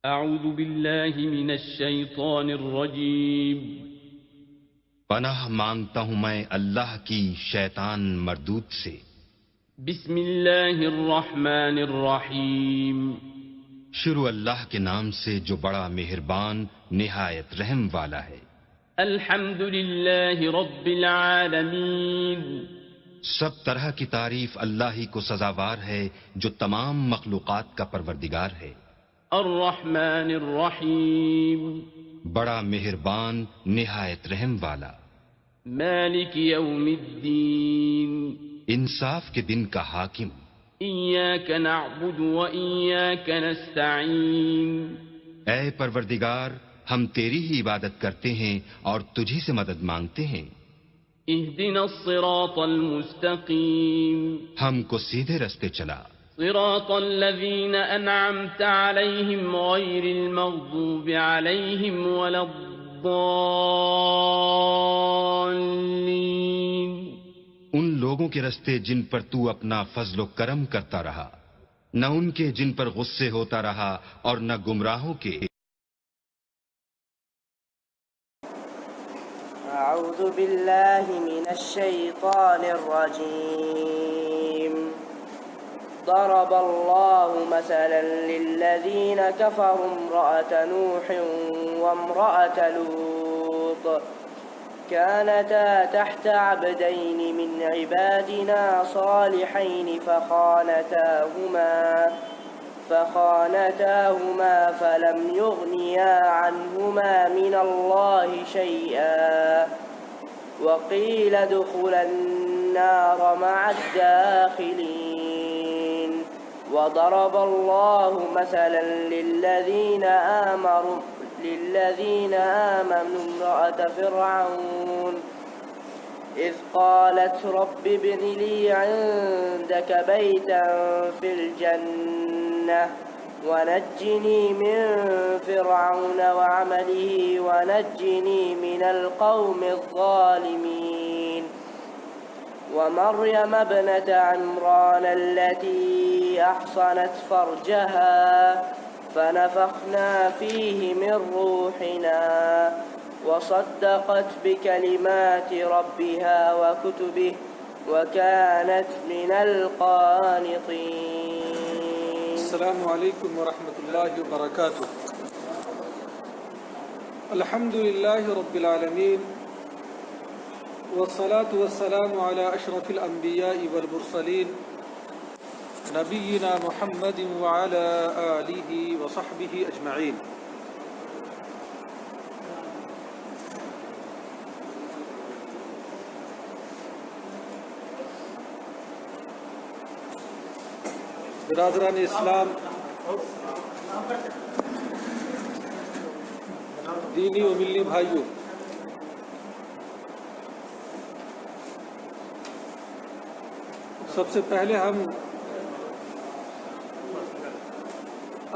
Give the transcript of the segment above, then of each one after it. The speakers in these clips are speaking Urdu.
اعوذ باللہ من الشیطان الرجیم پناہ مانگتا ہوں میں اللہ کی شیطان مردود سے۔ بسم اللہ الرحمن الرحیم شروع اللہ کے نام سے جو بڑا مہربان نہایت رحم والا ہے۔ الحمد للہ رب العالمین سب طرح کی تعریف اللہ ہی کو سزاوار ہے جو تمام مخلوقات کا پروردگار ہے۔ الرحمن الرحیم بڑا مہربان نہایت رحم والا۔ مالک یوم الدین انصاف کے دن کا حاکم۔ ایاک نعبد و ایاک نستعین اے پروردگار ہم تیری ہی عبادت کرتے ہیں اور تجھی سے مدد مانگتے ہیں۔ اہدنا الصراط المستقیم ہم کو سیدھے رستے چلا۔ صراط الذین انعمت علیہم غیر المغضوب علیہم ولا الضالین ان لوگوں کے رستے جن پر تو اپنا فضل و کرم کرتا رہا، نہ ان کے جن پر غصے ہوتا رہا اور نہ گمراہوں کے۔ اعوذ باللہ من الشیطان الرجیم ضرب الله مثلا للذين كفروا امرأة نوح وامرأة لوط كانتا تحت عبدين من عبادنا صالحين فخانتاهما فلم يغنيا عنهما من الله شيئا وقيل ادخلا النار مع الداخلين وضرب الله مثلا للذين آمنوا امرأة فرعون إذ قالت رب ابن لي عندك بيتا في الجنة ونجني من فرعون وعمله ونجني من القوم الظالمين ومريم ابنة عمران التي أحصنت فرجها فنفخنا فيه من روحنا وصدقت بكلمات ربها وكتبه وكانت من القانطين. السلام علیکم ورحمۃ اللہ وبرکاتہ۔ الحمد للہ رب العالمین والصلاة والسلام على اشرف الانبیاء والمرسلین نبینا محمد وعلى آلہ وصحبہ اجمعین۔ برادران اسلام، دینی و ملی بھائیوں، سب سے پہلے ہم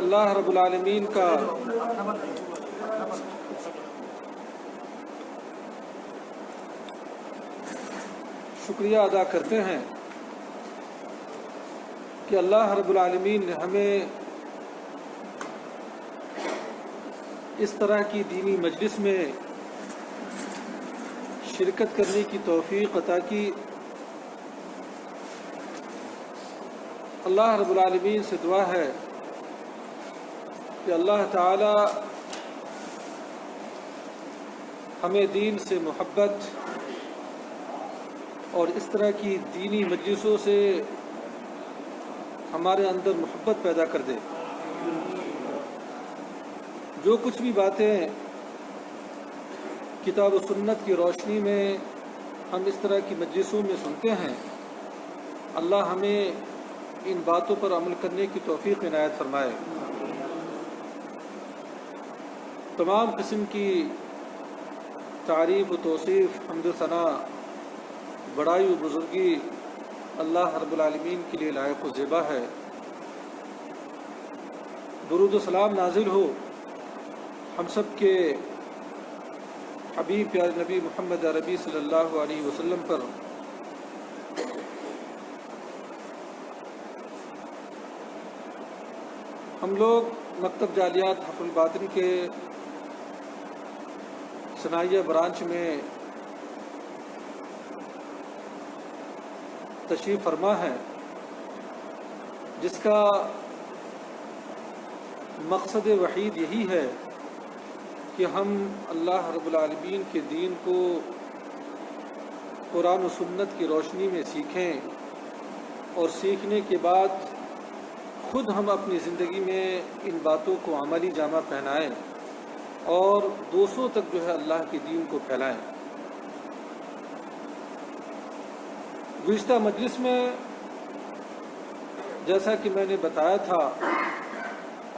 اللہ رب العالمین کا شکریہ ادا کرتے ہیں کہ اللہ رب العالمین نے ہمیں اس طرح کی دینی مجلس میں شرکت کرنے کی توفیق عطا کی۔ اللہ رب العالمین سے دعا ہے کہ اللہ تعالی ہمیں دین سے محبت اور اس طرح کی دینی مجلسوں سے ہمارے اندر محبت پیدا کر دے۔ جو کچھ بھی باتیں کتاب و سنت کی روشنی میں ہم اس طرح کی مجلسوں میں سنتے ہیں، اللہ ہمیں ان باتوں پر عمل کرنے کی توفیق عنایت فرمائے۔ تمام قسم کی تعریف و توصیف، حمد و ثنا، بڑائی و بزرگی اللہ رب العالمین کے لیے لائق و زیبا ہے۔ درود و سلام نازل ہو ہم سب کے حبیب پیارے نبی محمد عربی صلی اللہ علیہ وسلم پر۔ ہم لوگ مکتب جالیات حفظ الباطن کے ثنائیہ برانچ میں تشریف فرما ہے، جس کا مقصد وحید یہی ہے کہ ہم اللہ رب العالمین کے دین کو قرآن و سنت کی روشنی میں سیکھیں، اور سیکھنے کے بعد خود ہم اپنی زندگی میں ان باتوں کو عملی جامہ پہنائیں اور دوسروں تک جو ہے اللہ کے دین کو پھیلائیں۔ گزشتہ مجلس میں جیسا کہ میں نے بتایا تھا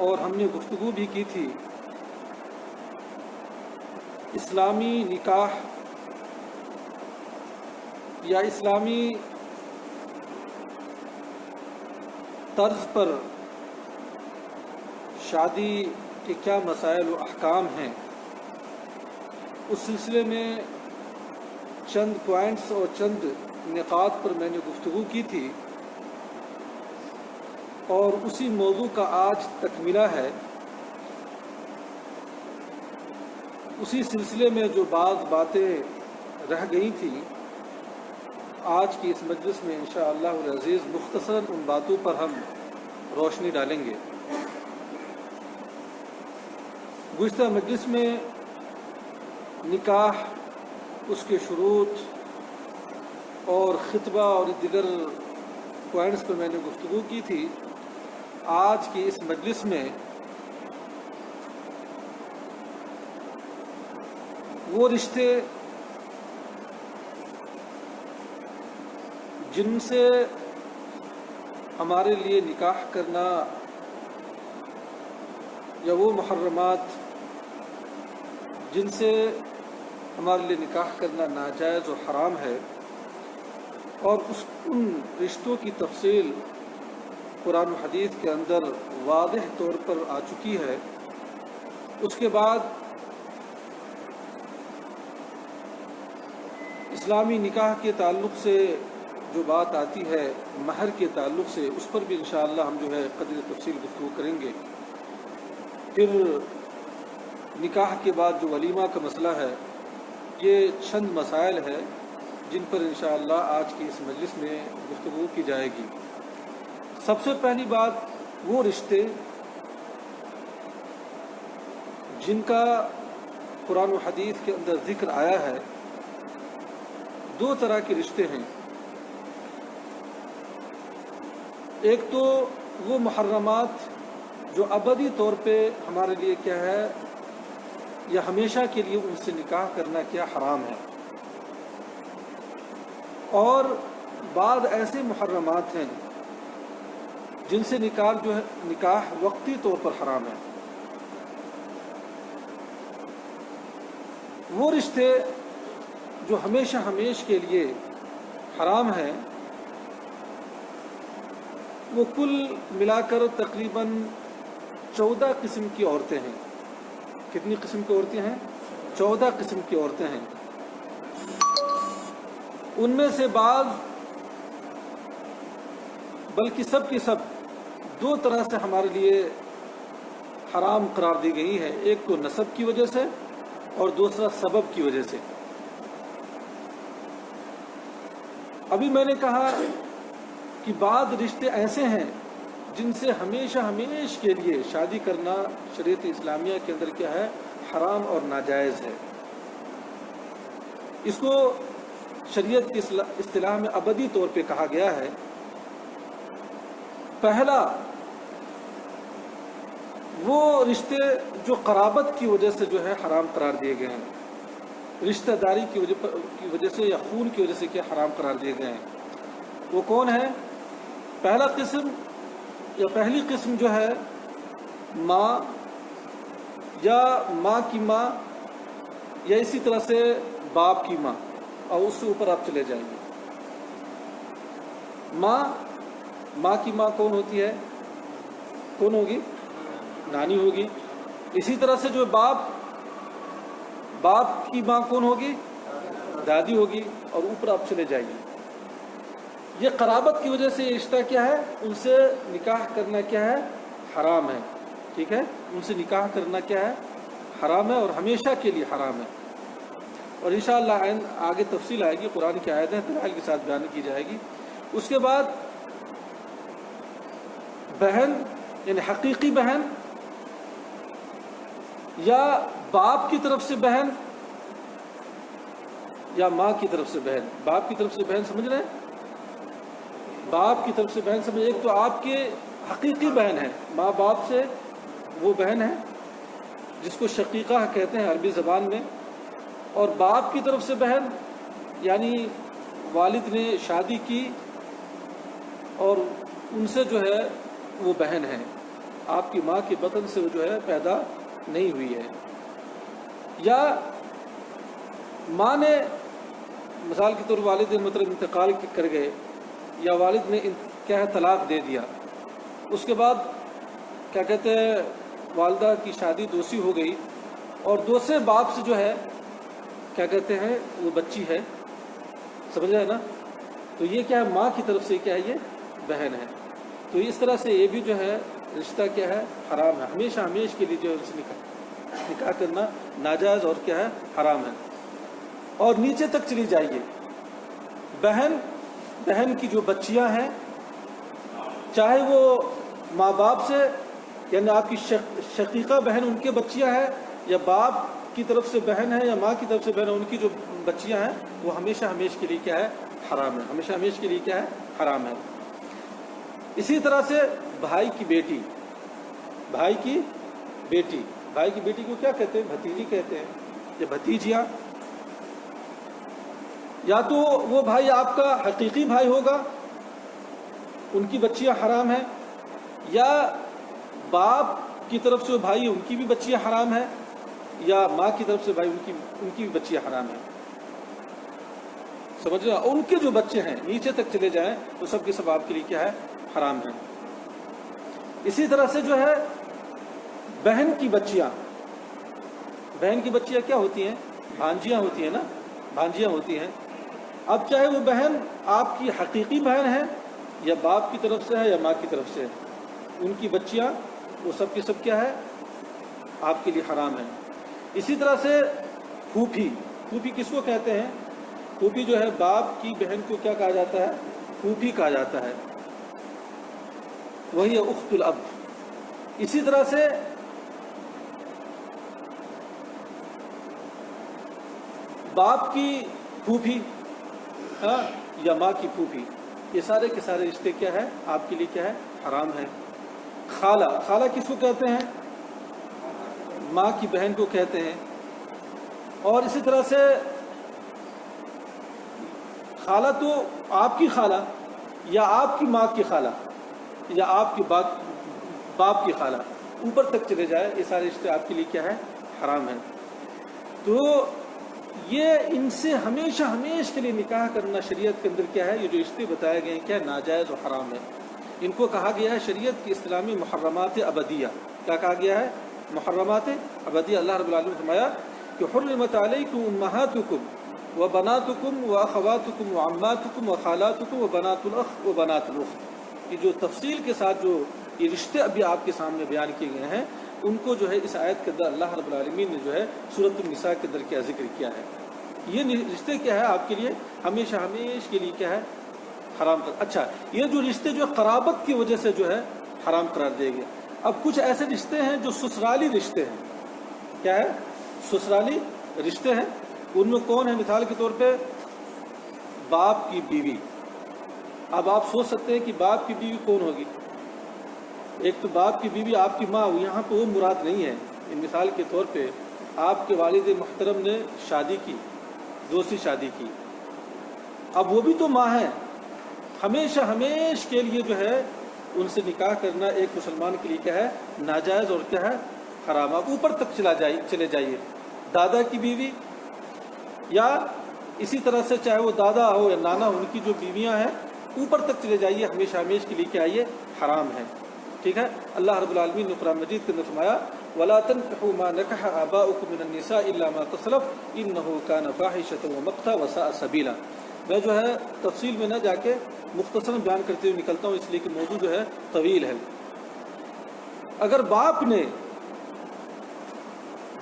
اور ہم نے گفتگو بھی کی تھی، اسلامی نکاح یا اسلامی طرز پر شادی کے کیا مسائل و احکام ہیں، اس سلسلے میں چند پوائنٹس اور چند نقاط پر میں نے گفتگو کی تھی، اور اسی موضوع کا آج تکملہ ہے۔ اسی سلسلے میں جو بعض باتیں رہ گئی تھیں، آج کی اس مجلس میں انشاءاللہ العزیز مختصراً ان باتوں پر ہم روشنی ڈالیں گے۔ گزشتہ مجلس میں نکاح، اس کے شروط اور خطبہ اور دیگر پوائنٹس پر میں نے گفتگو کی تھی۔ آج کی اس مجلس میں وہ رشتے جن سے ہمارے لیے نکاح کرنا، یا وہ محرمات جن سے ہمارے لیے نکاح کرنا ناجائز و حرام ہے، اور ان رشتوں کی تفصیل قرآن و حدیث کے اندر واضح طور پر آ چکی ہے۔ اس کے بعد اسلامی نکاح کے تعلق سے جو بات آتی ہے مہر کے تعلق سے، اس پر بھی انشاءاللہ ہم جو ہے قدر تفصیل گفتگو کریں گے۔ پھر نکاح کے بعد جو ولیمہ کا مسئلہ ہے، یہ چند مسائل ہے جن پر انشاءاللہ آج کی اس مجلس میں گفتگو کی جائے گی۔ سب سے پہلی بات، وہ رشتے جن کا قرآن و حدیث کے اندر ذکر آیا ہے، دو طرح کے رشتے ہیں۔ ایک تو وہ محرمات جو ابدی طور پہ ہمارے لیے کیا ہے، یا ہمیشہ کے لیے ان سے نکاح کرنا کیا حرام ہے، اور بعض ایسے محرمات ہیں جن سے نکاح وقتی طور پر حرام ہے۔ وہ رشتے جو ہمیشہ ہمیش کے لیے حرام ہیں، وہ کل ملا کر تقریباً 14 قسم کی عورتیں ہیں۔ کتنی قسم کی عورتیں ہیں؟ 14 قسم کی عورتیں ہیں۔ ان میں سے بعض، بلکہ سب کی سب، دو طرح سے ہمارے لیے حرام قرار دی گئی ہے۔ ایک تو نسب کی وجہ سے اور دوسرا سبب کی وجہ سے۔ ابھی میں نے کہا کہ بعض رشتے ایسے ہیں جن سے ہمیشہ ہمیش کے لیے شادی کرنا شریعت اسلامیہ کے اندر کیا ہے، حرام اور ناجائز ہے۔ اس کو شریعت کی اصطلاح میں ابدی طور پہ کہا گیا ہے۔ پہلا، وہ رشتے جو قرابت کی وجہ سے جو ہے حرام قرار دیے گئے ہیں، رشتہ داری کی وجہ سے یا خون کی وجہ سے کیا حرام قرار دیے گئے ہیں۔ وہ کون ہے؟ پہلا قسم یا پہلی قسم جو ہے، ماں یا ماں کی ماں، یا اسی طرح سے باپ کی ماں، اور اس سے اوپر آپ چلے جائیں گے۔ ماں کی ماں کون ہوتی ہے؟ کون ہوگی؟ نانی ہوگی۔ اسی طرح سے جو باپ کی ماں کون ہوگی؟ دادی ہوگی، اور اوپر آپ چلے جائیے۔ یہ قرابت کی وجہ سے یہ رشتہ کیا ہے، ان سے نکاح کرنا کیا ہے، حرام ہے۔ ٹھیک ہے، ان سے نکاح کرنا کیا ہے؟ حرام ہے، اور ہمیشہ کے لیے حرام ہے. اور انشاءاللہ آگے تفصیل آئے گی، قرآن کی آیتیں دلائل کے ساتھ بیان کی جائے گی. اس کے بعد بہن یعنی حقیقی بہن یا باپ کی طرف سے بہن یا ماں کی طرف سے بہن. باپ کی طرف سے بہن سمجھ رہے ہیں؟ باپ کی طرف سے بہن سمجھ، ایک تو آپ کے حقیقی بہن ہے، ماں باپ سے وہ بہن ہے جس کو شقیقہ کہتے ہیں عربی زبان میں. اور باپ کی طرف سے بہن یعنی والد نے شادی کی اور ان سے جو ہے وہ بہن ہے، آپ کی ماں کے بطن سے وہ جو ہے پیدا نہیں ہوئی ہے. یا ماں نے مثال کے طور والد مطلب انتقال کر گئے، یا والد نے کیا ہے طلاق دے دیا، اس کے بعد کیا کہتے ہیں والدہ کی شادی دوسری ہو گئی، اور دوسرے باپ سے جو ہے کیا کہتے ہیں وہ بچی ہے، سمجھ رہے ہیں نا؟ تو یہ کیا ہے؟ ماں کی طرف سے کیا ہے؟ یہ بہن ہے. تو اس طرح سے یہ بھی جو ہے رشتہ کیا ہے؟ حرام ہے، ہمیشہ ہمیش کے لیے جو ہے ان سے نکاح کرنا ناجائز اور کیا ہے؟ حرام ہے. اور نیچے تک چلی جائیے، بہن کی جو بچیاں ہیں، چاہے وہ ماں باپ سے یعنی آپ کی شقیقہ بہن ان کے بچیاں ہیں، یا باپ کی طرف سے بہن ہے یا ماں کی طرف سے بہن ہے، ان کی جو بچیاں ہیں وہ ہمیشہ ہمیش کے لیے کیا ہے؟ حرام ہے. ہمیشہ ہمیش کے لیے کیا ہے؟ حرام ہے. اسی طرح سے بھائی کی بیٹی کو کیا کہتے ہیں؟ بھتیجی کہتے ہیں، یا بھتیجیاں. یا تو وہ بھائی آپ کا حقیقی بھائی ہوگا، ان کی بچیاں حرام ہیں، یا باپ کی طرف سے بھائی ان کی بھی بچیاں حرام ہیں، یا ماں کی طرف سے بھائی ان کی بھی بچیاں حرام ہیں. سمجھ رہے ہیں؟ ان کے جو بچے ہیں نیچے تک چلے جائیں تو سب کے سب آپ کے لیے کیا ہے؟ حرام ہے. اسی طرح سے جو ہے بہن کی بچیاں کیا ہوتی ہیں؟ بھانجیاں ہوتی ہیں نا، بھانجیاں ہوتی ہیں. اب چاہے وہ بہن آپ کی حقیقی بہن ہے یا باپ کی طرف سے ہے یا ماں کی طرف سے ہے، ان کی بچیاں وہ سب کی سب کیا ہے؟ آپ کے لیے حرام ہے. اسی طرح سے پھوپھی کس کو کہتے ہیں؟ پھوپھی جو ہے باپ کی بہن کو کیا کہا جاتا ہے؟ پھوپھی کہا جاتا ہے، وہی ہے اخت الاب. اسی طرح سے باپ کی پھوپھی یا ماں کی پھوپھی، یہ سارے کے سارے رشتے کیا ہے؟ آپ کے لیے کیا ہے؟ حرام ہے. خالہ کس کو کہتے ہیں؟ ماں کی بہن کو کہتے ہیں. اور اسی طرح سے خالہ تو آپ کی خالہ یا آپ کی ماں کی خالہ یا آپ کے باپ کی خالہ، اوپر تک چلے جائے، یہ سارے رشتے آپ کے لیے کیا ہے؟ حرام ہے. تو یہ ان سے ہمیشہ ہمیش کے لیے نکاح کرنا شریعت کے اندر کیا ہے؟ یہ جو رشتے بتائے گئے ہیں کیا ناجائز و حرام ہے. ان کو کہا گیا ہے شریعت کی اسلامی محرمات ابدیہ. کیا کہا گیا ہے؟ محرمات ابدیہ. اللہ رب العالمین نے فرمایا کہ حرمت علیکم امہاتکم و بناتکم و اخواتکم و عماتکم و خالاتکم و بنات الاخ و بنات الاخت. یہ جو تفصیل کے ساتھ جو یہ رشتے ابھی آپ کے سامنے بیان کیے گئے ہیں، ان کو جو ہے اس آیت کے اندر اللہ رب العالمین نے جو ہے سورۃ النساء کے اندر کیا ذکر کیا ہے. یہ رشتے کیا ہے آپ کے لیے ہمیشہ ہمیش کے لیے کیا ہے؟ حرام. اچھا، یہ جو رشتے جو قرابت کی وجہ سے جو ہے حرام قرار دیے گئے. اب کچھ ایسے رشتے ہیں جو سسرالی رشتے ہیں. کیا ہے؟ سسرالی رشتے ہیں. ان میں کون ہے؟ مثال کے طور پہ باپ کی بیوی. اب آپ سوچ سکتے ہیں کہ باپ کی بیوی کون ہوگی؟ ایک تو باپ کی بیوی آپ کی ماں، یہاں پہ وہ مراد نہیں ہے. مثال کے طور پہ آپ کے والد محترم نے شادی کی، دوسری شادی کی، اب وہ بھی تو ماں ہے. ہمیشہ ہمیش کے لیے جو ہے ان سے نکاح کرنا ایک مسلمان کے لیے کیا ہے؟ ناجائز اور کیا ہے؟ حرام. آپ اوپر تک چلے جائیے. دادا کی بیوی یا اسی طرح سے چاہے وہ دادا ہو یا نانا ہو، ان کی جو بیویاں ہیں اوپر تک چلے جائیے، ہمیشہ ہمیش کے لیے کیا ہے؟ حرام ہے. ٹھیک ہے. اللہ رب العالمین نے قرآن مجید کے اندر فرمایا وَلَا تَنكِحُوا مَا نَكَحَ آبَاؤُكُم مِّنَ النِّسَاءِ إِلَّا مَا قَدْ سَلَفَ إِنَّهُ كَانَ فَاحِشَةً وَمَقْتًا وَسَاءَ سَبِيلًا. میں جو ہے تفصیل میں نہ جا کے مختصراً بیان کرتے ہوئے نکلتا ہوں، اس لیے کہ موضوع جو ہے طویل ہے. اگر باپ نے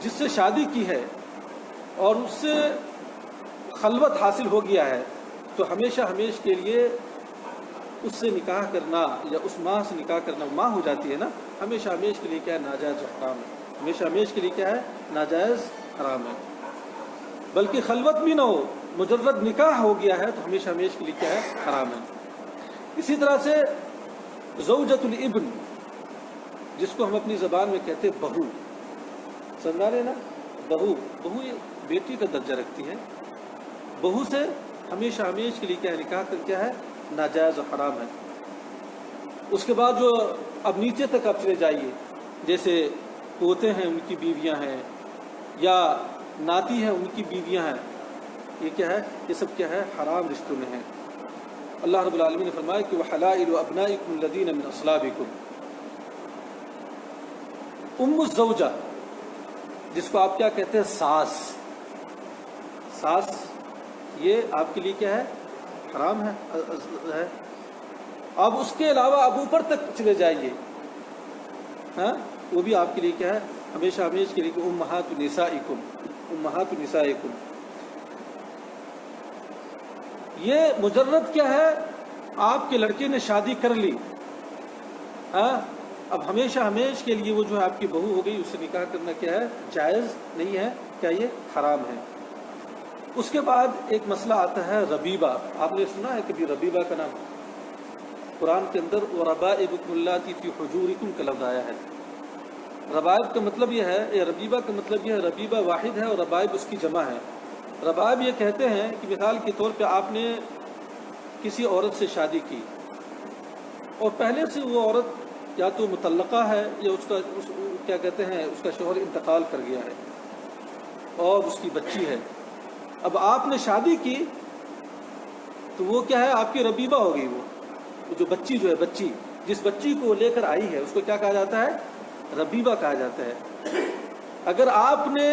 جس سے شادی کی ہے اور اس سے خلوت حاصل ہو گیا ہے تو ہمیشہ ہمیش کے لیے اس سے نکاح کرنا یا اس ماں سے نکاح کرنا، ماں ہو جاتی ہے نا، ہمیشہ ہمیش کے لیے کیا ہے؟ ناجائز و حرام ہے. ہمیشہ ہمیش کے لیے کیا ہے؟ ناجائز حرام ہے. بلکہ خلوت بھی نہ ہو، مجرد نکاح ہو گیا ہے تو ہمیشہ ہمیش کے لیے کیا ہے؟ حرام ہے. اسی طرح سے زوجۃ الابن، جس کو ہم اپنی زبان میں کہتے ہیں بہو، سمجھا رہے نا؟ بہو یہ بیٹی کا درجہ رکھتی ہے. بہو سے ہمیشہ ہمیش کے لیے کیا ہے؟ نکاح کر کیا ہے؟ ناجائز و حرام ہے. اس کے بعد جو اب نیچے تک آپ چلے جائیے، جیسے پوتے ہیں ان کی بیویاں ہیں، یا ناتی ہیں ان کی بیویاں ہیں، یہ کیا ہے؟ یہ سب کیا ہے؟ حرام رشتوں میں ہیں. اللہ رب العالمین نے فرمایا کہ وَحَلَائِلُ أَبْنَائِكُمُ الَّذِينَ مِنْ أَصْلَابِكُمْ. الزوجہ، جس کو آپ کیا کہتے ہیں؟ ساس، یہ آپ کے لیے کیا ہے؟ حرام ہے. اب اس کے علاوہ اب اوپر تک چلے جائیے، ہاں، وہ بھی آپ کے لیے کیا ہے؟ ہمیشہ ہمیش کے لیے کہ امہات نسائکم. یہ مجرد کیا ہے؟ آپ کے لڑکے نے شادی کر لی، ہاں، اب ہمیشہ ہمیش کے لیے وہ جو ہے آپ کی بہو ہو گئی، اس سے نکاح کرنا کیا ہے؟ جائز نہیں ہے. کیا یہ حرام ہے؟ اس کے بعد ایک مسئلہ آتا ہے ربیبہ. آپ نے سنا ہے کبھی ربیبہ کا نام؟ قرآن کے اندر وَرَبَائِبُكُمُ اللَّاتِي فِي حُجُورِكُمْ کا لفظ آیا ہے. ربائب کا مطلب یہ ہے، یا ربیبہ کا مطلب یہ ہے، ربیبہ واحد ہے اور ربائب اس کی جمع ہے. ربائب یہ کہتے ہیں کہ مثال کے طور پہ آپ نے کسی عورت سے شادی کی اور پہلے سے وہ عورت یا تو مطلقہ ہے یا کیا کہتے ہیں اس کا شوہر انتقال کر گیا ہے اور اس کی بچی ہے. اب آپ نے شادی کی تو وہ کیا ہے؟ آپ کی ربیبہ ہو گئی. وہ جو بچی جو ہے، بچی جس بچی کو لے کر آئی ہے اس کو کیا کہا جاتا ہے؟ ربیبہ کہا جاتا ہے. اگر آپ نے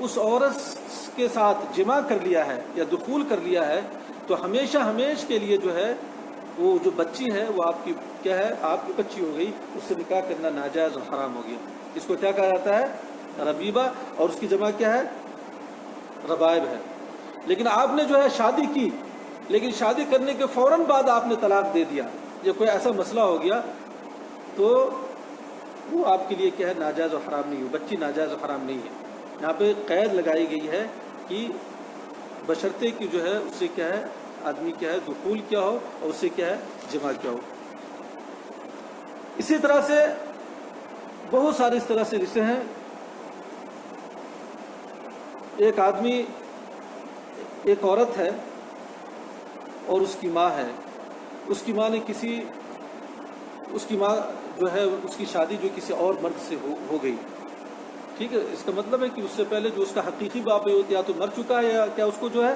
اس عورت کے ساتھ جمع کر لیا ہے یا دخول کر لیا ہے تو ہمیشہ ہمیش کے لیے جو ہے وہ جو بچی ہے وہ آپ کی کیا ہے؟ آپ کی بچی ہو گئی. اس سے نکاح کرنا ناجائز اور حرام ہو گیا. اس کو کیا کہا جاتا ہے؟ ربیبہ، اور اس کی جمع کیا ہے؟ ربائب ہے. لیکن آپ نے جو ہے شادی کی، لیکن شادی کرنے کے فوراً بعد آپ نے طلاق دے دیا یا کوئی ایسا مسئلہ ہو گیا تو وہ آپ کے لیے کیا ہے؟ ناجائز و حرام نہیں ہو. بچی ناجائز و حرام نہیں ہے. یہاں پہ قید لگائی گئی ہے کہ بشرطے کی جو ہے اس سے کیا ہے؟ آدمی کیا ہے؟ دخول کیا ہو اور اس سے کیا ہے؟ جمع کیا ہو. اسی طرح سے بہت سارے اس طرح سے رشتے ہیں. ایک آدمی، ایک عورت ہے اور اس کی ماں ہے. اس کی ماں نے اس کی ماں جو ہے اس کی شادی جو کسی اور مرد سے ہو گئی. ٹھیک ہے، اس کا مطلب ہے کہ اس سے پہلے جو اس کا حقیقی باپ ہے یا تو مر چکا ہے یا کیا اس کو جو ہے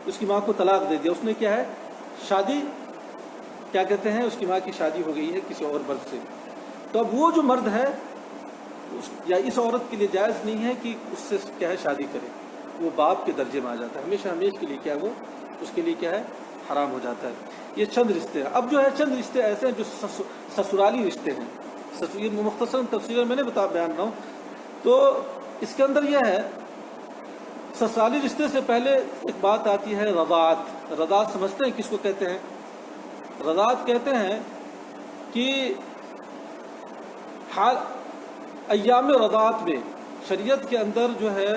اس کی ماں کو طلاق دے دیا. اس نے کیا ہے؟ شادی کیا کہتے ہیں؟ اس کی ماں کی شادی ہو گئی ہے کسی اور مرد سے. تو اب وہ جو مرد ہے یا اس عورت کے لیے جائز نہیں ہے کہ اس سے کیا ہے؟ شادی کرے. وہ باپ کے درجے میں آ جاتا ہے. ہمیشہ ہمیش کے لیے کیا ہے؟ وہ اس کے لیے کیا ہے؟ حرام ہو جاتا ہے. یہ چند رشتے ہیں. اب جو ہے چند رشتے ایسے ہیں جو سسرالی رشتے ہیں. یہ مختصر تفصیل میں نے بیان رہا ہوں. تو اس کے اندر یہ ہے، سسرالی رشتے سے پہلے ایک بات آتی ہے رضاعت. رضاعت سمجھتے ہیں کس کو کہتے ہیں؟ رضاعت کہتے ہیں کہ ایام رضاعت میں شریعت کے اندر جو ہے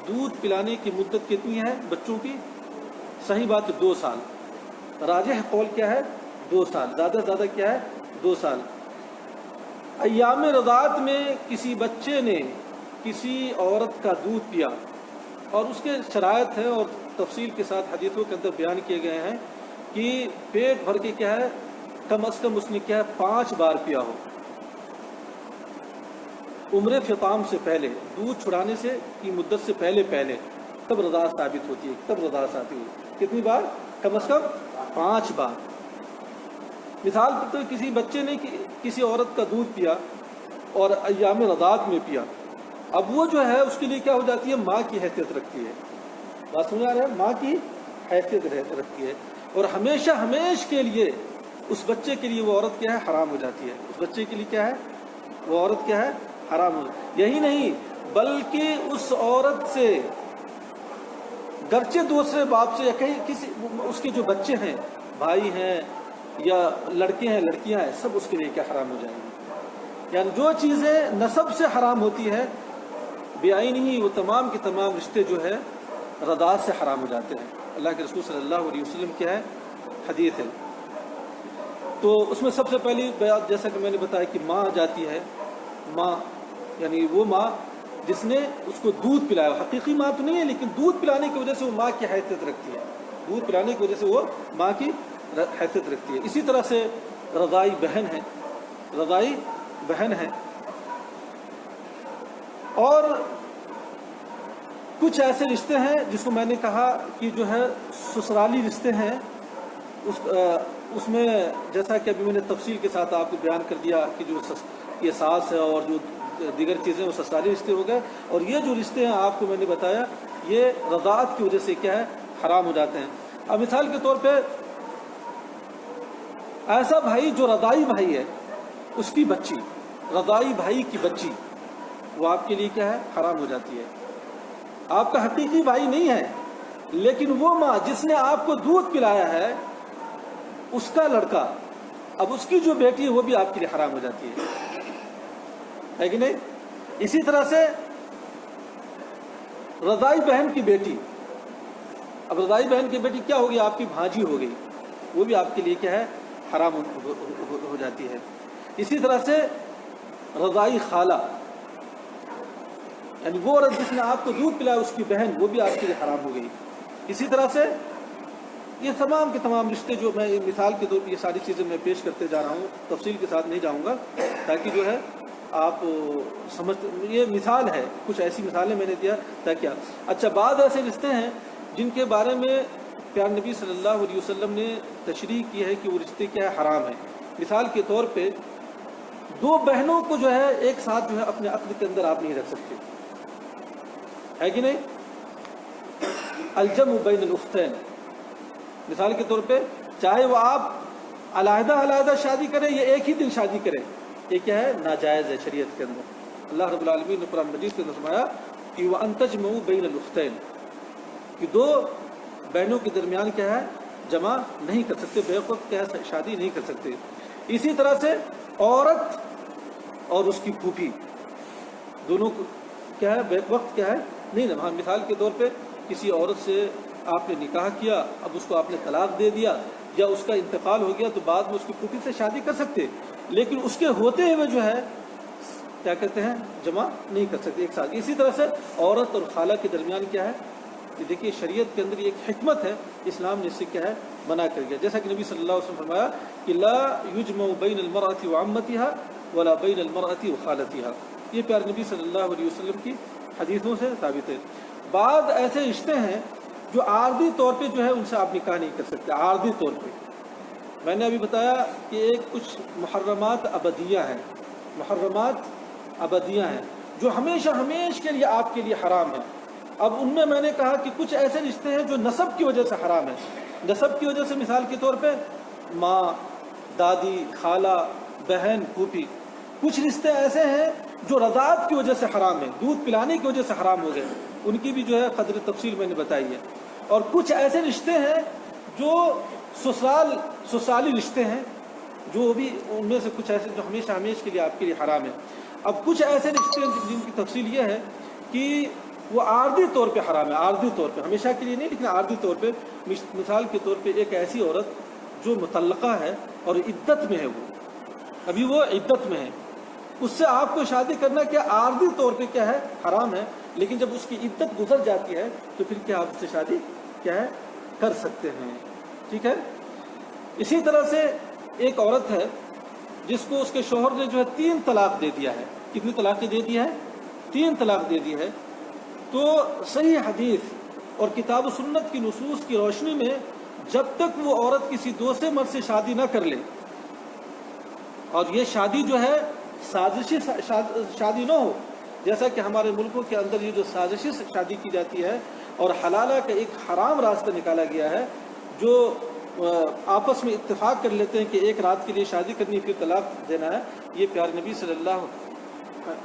دودھ پلانے کی مدت کتنی ہے بچوں کی؟ صحیح بات ہے 2 سال. راجح قول کیا ہے؟ 2 سال. زیادہ سے زیادہ کیا ہے؟ 2 سال. ایام رضاعت میں کسی بچے نے کسی عورت کا دودھ پیا اور اس کے شرائط ہیں اور تفصیل کے ساتھ حدیثوں کے اندر بیان کیے گئے ہیں کہ پیٹ بھر کے کیا ہے؟ کم از کم اس نے کیا ہے؟ 5 بار پیا ہو. عمر فطام سے پہلے، دودھ چھڑانے سے کی مدت سے پہلے تب رضاعت ثابت ہوتی ہے. تب رضاعت ثابت ہوئی. کتنی بار؟ کم از کم 5 بار. مثال تو کسی بچے نے کسی عورت کا دودھ پیا اور ایام رضاعت میں پیا، اب وہ جو ہے اس کے لیے کیا ہو جاتی ہے؟ ماں کی حیثیت رکھتی ہے. بات سمجھ آ رہا ہے؟ ماں کی حیثیت رکھتی ہے اور ہمیشہ ہمیش کے لیے اس بچے کے لیے وہ عورت کیا ہے؟ حرام ہو جاتی ہے. اس بچے کے لیے کیا ہے؟ وہ عورت کیا ہے؟ حرام ہو جائے. یہی نہیں بلکہ اس عورت سے گرچہ دوسرے باپ سے یا کہیں کسی اس کے جو بچے ہیں، بھائی ہیں یا لڑکے ہیں لڑکیاں ہیں، سب اس کے لیے کیا حرام ہو جائیں گے. یعنی جو چیزیں نسب سے حرام ہوتی ہے بعین ہی وہ تمام کے تمام رشتے جو ہے رضاعت سے حرام ہو جاتے ہیں. اللہ کے رسول صلی اللہ علیہ وسلم کیا ہے حدیث ہے. تو اس میں سب سے پہلی بات جیسا کہ میں نے بتایا کہ ماں جاتی ہے. ماں یعنی وہ ماں جس نے اس کو دودھ پلایا، حقیقی ماں تو نہیں ہے لیکن دودھ پلانے کی وجہ سے وہ ماں کی حیثیت رکھتی ہے، دودھ پلانے کی وجہ سے وہ ماں کی حیثیت رکھتی ہے. اسی طرح سے رضاعی بہن ہے، رضاعی بہن ہے. اور کچھ ایسے رشتے ہیں جس کو میں نے کہا کہ جو ہے سسرالی رشتے ہیں. اس میں جیسا کہ ابھی میں نے تفصیل کے ساتھ آپ کو بیان کر دیا کہ جو یہ ساس ہے اور جو دیگر چیزیں وہ سسرالی رشتے ہو گئے. اور یہ جو رشتے ہیں آپ کو میں نے بتایا یہ رضاعت کی وجہ سے کیا ہے حرام ہو جاتے ہیں. اب مثال کے طور پہ ایسا بھائی جو رضاعی بھائی ہے اس کی بچی، رضاعی بھائی کی بچی، وہ آپ کے لیے کیا ہے حرام ہو جاتی ہے. آپ کا حقیقی بھائی نہیں ہے لیکن وہ ماں جس نے آپ کو دودھ پلایا ہے اس کا لڑکا، اب اس کی جو بیٹی ہے وہ بھی آپ کے لیے حرام ہو جاتی ہے کہ نہیں. اسی طرح سے رضاعی بہن کی بیٹی، اب رضاعی بہن کی بیٹی کیا ہوگی؟ آپ کی بھانجی ہو گئی، وہ بھی آپ کے لیے کیا ہے حرام ہو جاتی ہے. اسی طرح سے رضاعی خالہ یعنی وہ عورت جس نے آپ کو دودھ پلایا اس کی بہن، وہ بھی آپ کے لیے حرام ہو گئی. اسی طرح سے یہ تمام کے تمام رشتے جو میں مثال کے طور پر یہ ساری چیزیں میں پیش کرتے جا رہا ہوں، تفصیل کے ساتھ نہیں جاؤں گا تاکہ جو ہے آپ سمجھ، یہ مثال ہے، کچھ ایسی مثالیں میں نے دیا تاکہ اچھا بعض ایسے رشتے ہیں جن کے بارے میں پیارے نبی صلی اللہ علیہ وسلم نے تشریح کی ہے کہ وہ رشتے کیا ہے حرام ہیں. مثال کے طور پہ دو بہنوں کو جو ہے ایک ساتھ جو ہے اپنے عقد کے اندر آپ نہیں رکھ سکتے، ہے کہ نہیں. الجمع بین الاختین، مثال کے طور پہ چاہے وہ آپ علیحدہ علیحدہ شادی کریں یا ایک ہی دن شادی کریں، یہ کیا ہے ناجائز ہے شریعت کے اندر. اللہ رب العالمین نے قرآن مجید کے اندر فرمایا کہ وَأَن تَجْمَعُوا بَيْنَ الْأُخْتَيْنِ، کہ دو بہنوں کے درمیان کیا ہے جمع نہیں کر سکتے، بے وقت کیا ہے شادی نہیں کر سکتے. اسی طرح سے عورت اور اس کی پھوپھی دونوں کو کیا ہے بیک وقت کیا ہے نہیں. ہاں مثال کے طور پہ کسی عورت سے آپ نے نکاح کیا، اب اس کو آپ نے طلاق دے دیا یا اس کا انتقال ہو گیا تو بعد میں اس کی پھوپھی سے شادی کر سکتے، لیکن اس کے ہوتے ہوئے جو ہے کیا کہتے ہیں جمع نہیں کر سکتے ایک ساتھ. اسی طرح سے عورت اور خالہ کے درمیان کیا ہے کہ دیکھیے شریعت کے اندر ایک حکمت ہے، اسلام نے اس سے کیا ہے منع کر گیا. جیسا کہ نبی صلی اللہ علیہ وسلم فرمایا کہ لا یجمع بین المرأة وعمتها ولا بین المرأة وخالتها، یہ پیارے نبی صلی اللہ علیہ وسلم کی حدیثوں سے ثابت ہے. بعض ایسے رشتے ہیں جو عارضی طور پہ جو ہے ان سے آپ نکاح نہیں کر سکتے. عارضی طور پہ میں نے ابھی بتایا کہ ایک کچھ محرمات ابدیہ ہیں، محرمات ابدیہ ہیں جو ہمیشہ ہمیشہ کے لیے آپ کے لیے حرام ہیں. اب ان میں نے کہا کہ کچھ ایسے رشتے ہیں جو نسب کی وجہ سے حرام ہیں. نسب کی وجہ سے مثال کے طور پہ ماں، دادی، خالہ، بہن، پھوپھی. کچھ رشتے ایسے ہیں جو رضاعت کی وجہ سے حرام ہیں، دودھ پلانے کی وجہ سے حرام ہو گئے، ان کی بھی جو ہے قدر تفصیل میں نے بتائی ہے. اور کچھ ایسے رشتے ہیں جو سسرالی رشتے ہیں جو بھی ان میں سے کچھ ایسے جو ہمیشہ ہمیشہ کے لیے آپ کے لیے حرام ہیں. اب کچھ ایسے رشتے ہیں جن کی تفصیل یہ ہے کہ وہ عارضی طور پہ حرام ہے، عارضی طور پہ، ہمیشہ کے لیے نہیں لیکن عارضی طور پہ. مثال کے طور پہ ایک ایسی عورت جو مطلقہ ہے اور عدت میں ہے، وہ ابھی وہ عدت میں ہے، اس سے آپ کو شادی کرنا کیا عارضی طور پہ کیا ہے حرام ہے، لیکن جب اس کی عدت گزر جاتی ہے تو پھر کیا آپ اس سے شادی کیا ہے کر سکتے ہیں. ٹھیک ہے. اسی طرح سے ایک عورت ہے جس کو اس کے شوہر نے جو ہے 3 طلاق دے دیا ہے. کتنی طلاقیں دے دی ہے؟ 3 طلاق دے دی ہے. تو صحیح حدیث اور کتاب و سنت کی نصوص کی روشنی میں جب تک وہ عورت کسی دوسرے مرد سے شادی نہ کر لے اور یہ شادی جو ہے سازشی شادی نہ ہو، جیسا کہ ہمارے ملکوں کے اندر یہ جو سازشی شادی کی جاتی ہے اور حلالہ کا ایک حرام راستہ نکالا گیا ہے، جو آپس میں اتفاق کر لیتے ہیں کہ ایک رات کے لیے شادی کرنی پھر طلاق دینا ہے، یہ پیارے نبی صلی اللہ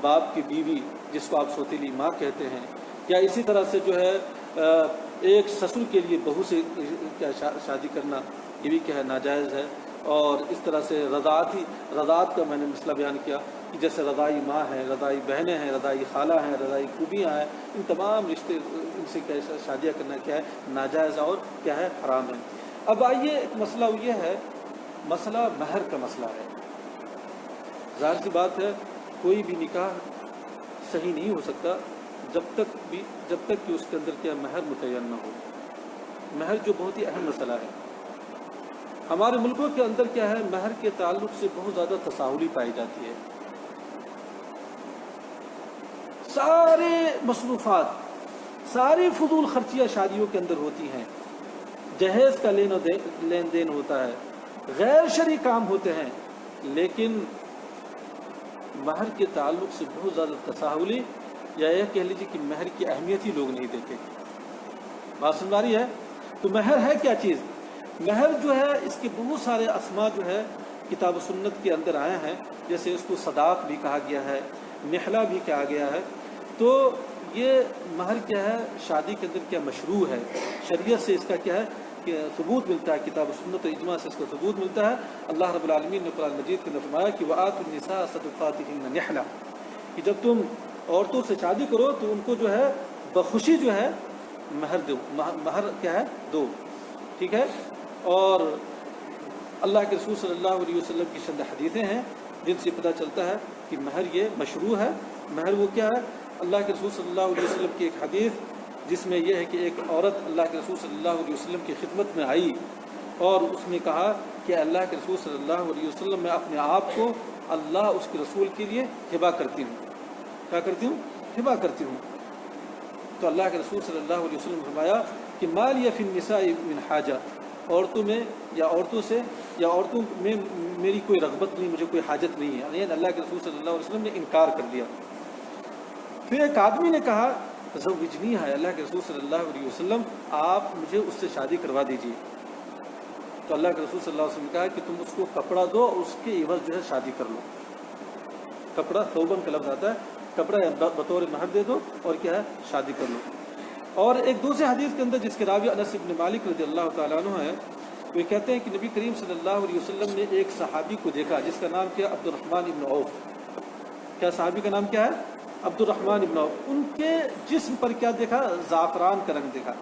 باپ کی بیوی جس کو آپ سوتیلی ماں کہتے ہیں، یا اسی طرح سے جو ہے ایک سسر کے لیے بہو سے کیا شادی کرنا، یہ بھی کیا ہے ناجائز ہے۔ اور اس طرح سے رضاعت کا میں نے مسئلہ بیان کیا کہ جیسے رضائی ماں ہے، رضائی بہنیں ہیں، رضائی خالہ ہیں، رضائی پھوپھیاں ہیں، ان تمام رشتے ان سے کیا شادیاں کرنا کیا ہے ناجائز اور کیا ہے حرام ہے۔ اب آئیے ایک مسئلہ یہ ہے، مسئلہ مہر کا مسئلہ ہے۔ ظاہر سی بات ہے کوئی بھی نکاح صحیح نہیں ہو سکتا جب تک کہ اس کے اندر کیا مہر متعین نہ ہو۔ مہر جو بہت ہی اہم مسئلہ ہے، ہمارے ملکوں کے اندر کیا ہے مہر کے تعلق سے بہت زیادہ تساہلی پائی جاتی ہے۔ سارے مصروفات، ساری فضول خرچیاں شادیوں کے اندر ہوتی ہیں، جہیز کا لین دین ہوتا ہے، غیر شرعی کام ہوتے ہیں، لیکن مہر کے تعلق سے بہت زیادہ تساہلی، یا یہ کہہ لیجیے کہ مہر کی اہمیت ہی لوگ نہیں دیتے۔ بات سمجھ آ رہی ہے؟ تو مہر ہے کیا چیز؟ مہر جو ہے اس کے بہت سارے اسماء جو ہے کتاب و سنت کے اندر آئے ہیں، جیسے اس کو صداق بھی کہا گیا ہے، نحلہ بھی کہا گیا ہے۔ تو یہ مہر کیا ہے شادی کے اندر کیا مشروع ہے، شریعت سے اس کا کیا ہے کہ ثبوت ملتا ہے، کتاب و سنت و اجماع سے اس کو ثبوت ملتا ہے۔ اللہ رب العالمین نے قرآن مجید کے اندر فرمایا کہ وَآتُوا النِّسَاءَ صَدُقَاتِهِنَّ نِحْلَةً، کہ جب تم عورتوں سے شادی کرو تو ان کو جو ہے بخوشی جو ہے مہر دو، مہر کیا ہے دو، ٹھیک ہے۔ اور اللہ کے رسول صلی اللہ علیہ وسلم کی چند حدیثیں ہیں جن سے پتہ چلتا ہے کہ مہر یہ مشروع ہے۔ مہر وہ کیا ہے؟ اللہ کے رسول صلی اللہ علیہ وسلم کی ایک حدیث جس میں یہ ہے کہ ایک عورت اللہ کے رسول صلی اللہ علیہ وسلم کی خدمت میں آئی اور اس نے کہا کہ اللہ کے رسول صلی اللہ علیہ وسلم میں اپنے آپ کو اللہ اس کے رسول کے لیے ہبہ کرتی ہوں۔ کیا کرتی ہوں؟ ہبہ کرتی ہوں۔ تو اللہ کے رسول صلی اللہ علیہ وسلم نے فرمایا کہ ما لی فی النساء من حاجہ، عورتوں میں یا عورتوں سے یا عورتوں میں میری کوئی رغبت نہیں، مجھے کوئی حاجت نہیں ہے، یعنی اللہ کے رسول صلی اللہ علیہ وسلم نے انکار کر دیا۔ پھر ایک آدمی نے کہا زوجنی ہے، اللہ کے رسول صلی اللہ علیہ وسلم آپ مجھے اس سے شادی کروا دیجیے۔ تو اللہ کے رسول صلی اللہ علیہ وسلم نے کہا کہ تم اس کو کپڑا دو اور اس کے عوض جو ہے شادی کر لو۔ کپڑا ثوبن کا لفظ آتا ہے، کپڑا بطور مہر دے دو اور کیا ہے شادی کر لو۔ اور ایک دوسرے حدیث کے اندر جس کے راوی انس بن مالک رضی اللہ تعالیٰ عنہ ہے، وہ کہتے ہیں کہ نبی کریم صلی اللہ علیہ وسلم نے ایک صحابی کو دیکھا جس کا نام کیا عبد الرحمن ابن عوف۔ کیا صحابی کا نام کیا ہے؟ عبد الرحمن ابن عوف۔ ان کے جسم پر کیا دیکھا؟ زعفران کا رنگ دیکھا۔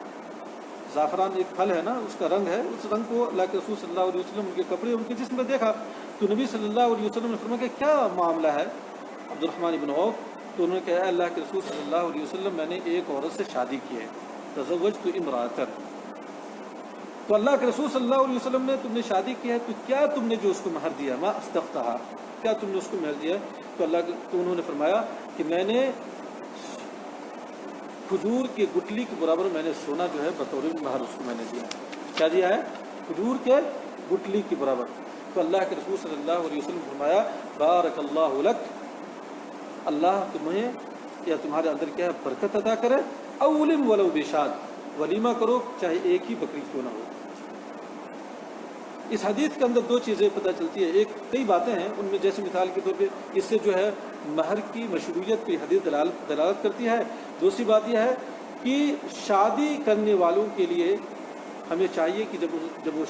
زعفران ایک پھل ہے نا، اس کا رنگ ہے، اس رنگ کو اللہ کے رسول صلی اللہ علیہ وسلم ان کے کپڑے ان کے جسم پر دیکھا۔ تو نبی صلی اللہ علیہ وسلم نے فرمایا کہ کیا معاملہ ہے عبد الرحمن ابن عوف؟ تو انہوں نے کہا اللہ کے رسول صلی اللہ علیہ وسلم میں نے ایک عورت سے شادی کی ہے، تزوجت امرأۃ۔ تو اللہ کے رسول صلی اللہ علیہ وسلم نے تم نے شادی کی ہے تو کیا تم نے جو اس کو مہر دیا، ما استفتحا، کیا تم نے اس کو مہر دیا؟ تو انہوں نے فرمایا کہ میں نے کھجور کے گٹلی کے برابر میں نے سونا جو ہے بطور مہر اس کو میں نے دیا۔ کیا دیا ہے؟ کھجور کے گٹلی کے برابر۔ تو اللہ کے رسول صلی اللہ علیہ وسلم نے فرمایا بارک اللہ لک، اللہ تمہیں یا تمہارے اندر کیا ہے برکت عطا کرے، اولم ولو بشاد، ولیمہ کرو چاہے ایک ہی بکری کیوں نہ ہو۔ اس حدیث کے اندر دو چیزیں پتہ چلتی ہے، ایک کئی باتیں ہیں ان میں، جیسے مثال کے طور پہ اس سے جو ہے مہر کی مشروعیت پہ حدیث دلالت کرتی ہے۔ دوسری بات یہ ہے کہ شادی کرنے والوں کے لیے ہمیں چاہیے کہ جب وہ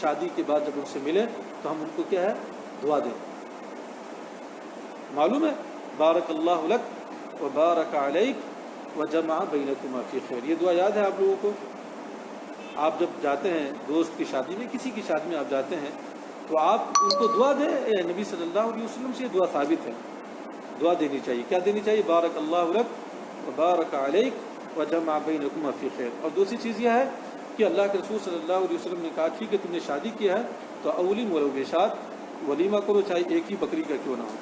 شادی کے بعد جب ان سے ملے تو ہم ان کو کیا ہے دعا دیں۔ معلوم ہے بارک اللہ لک و بارک علیک و جمع بینکما فی خیر، یہ دعا یاد ہے آپ لوگوں کو؟ آپ جب جاتے ہیں دوست کی شادی میں، کسی کی شادی میں آپ جاتے ہیں تو آپ ان کو دعا دیں۔ نبی صلی اللہ علیہ وسلم سے یہ دعا ثابت ہے، دعا دینی چاہیے۔ کیا دینی چاہیے؟ بارک اللہ لک و بارک علیک و جمع بینکما فی خیر۔ اور دوسری چیز یہ ہے کہ اللہ کے رسول صلی اللہ علیہ وسلم نے کہا ٹھیک ہے تم نے شادی کیا ہے تو اولم ولو بشاد، ولیمہ کرو چاہے ایک ہی بکری کا کیوں نہ ہو۔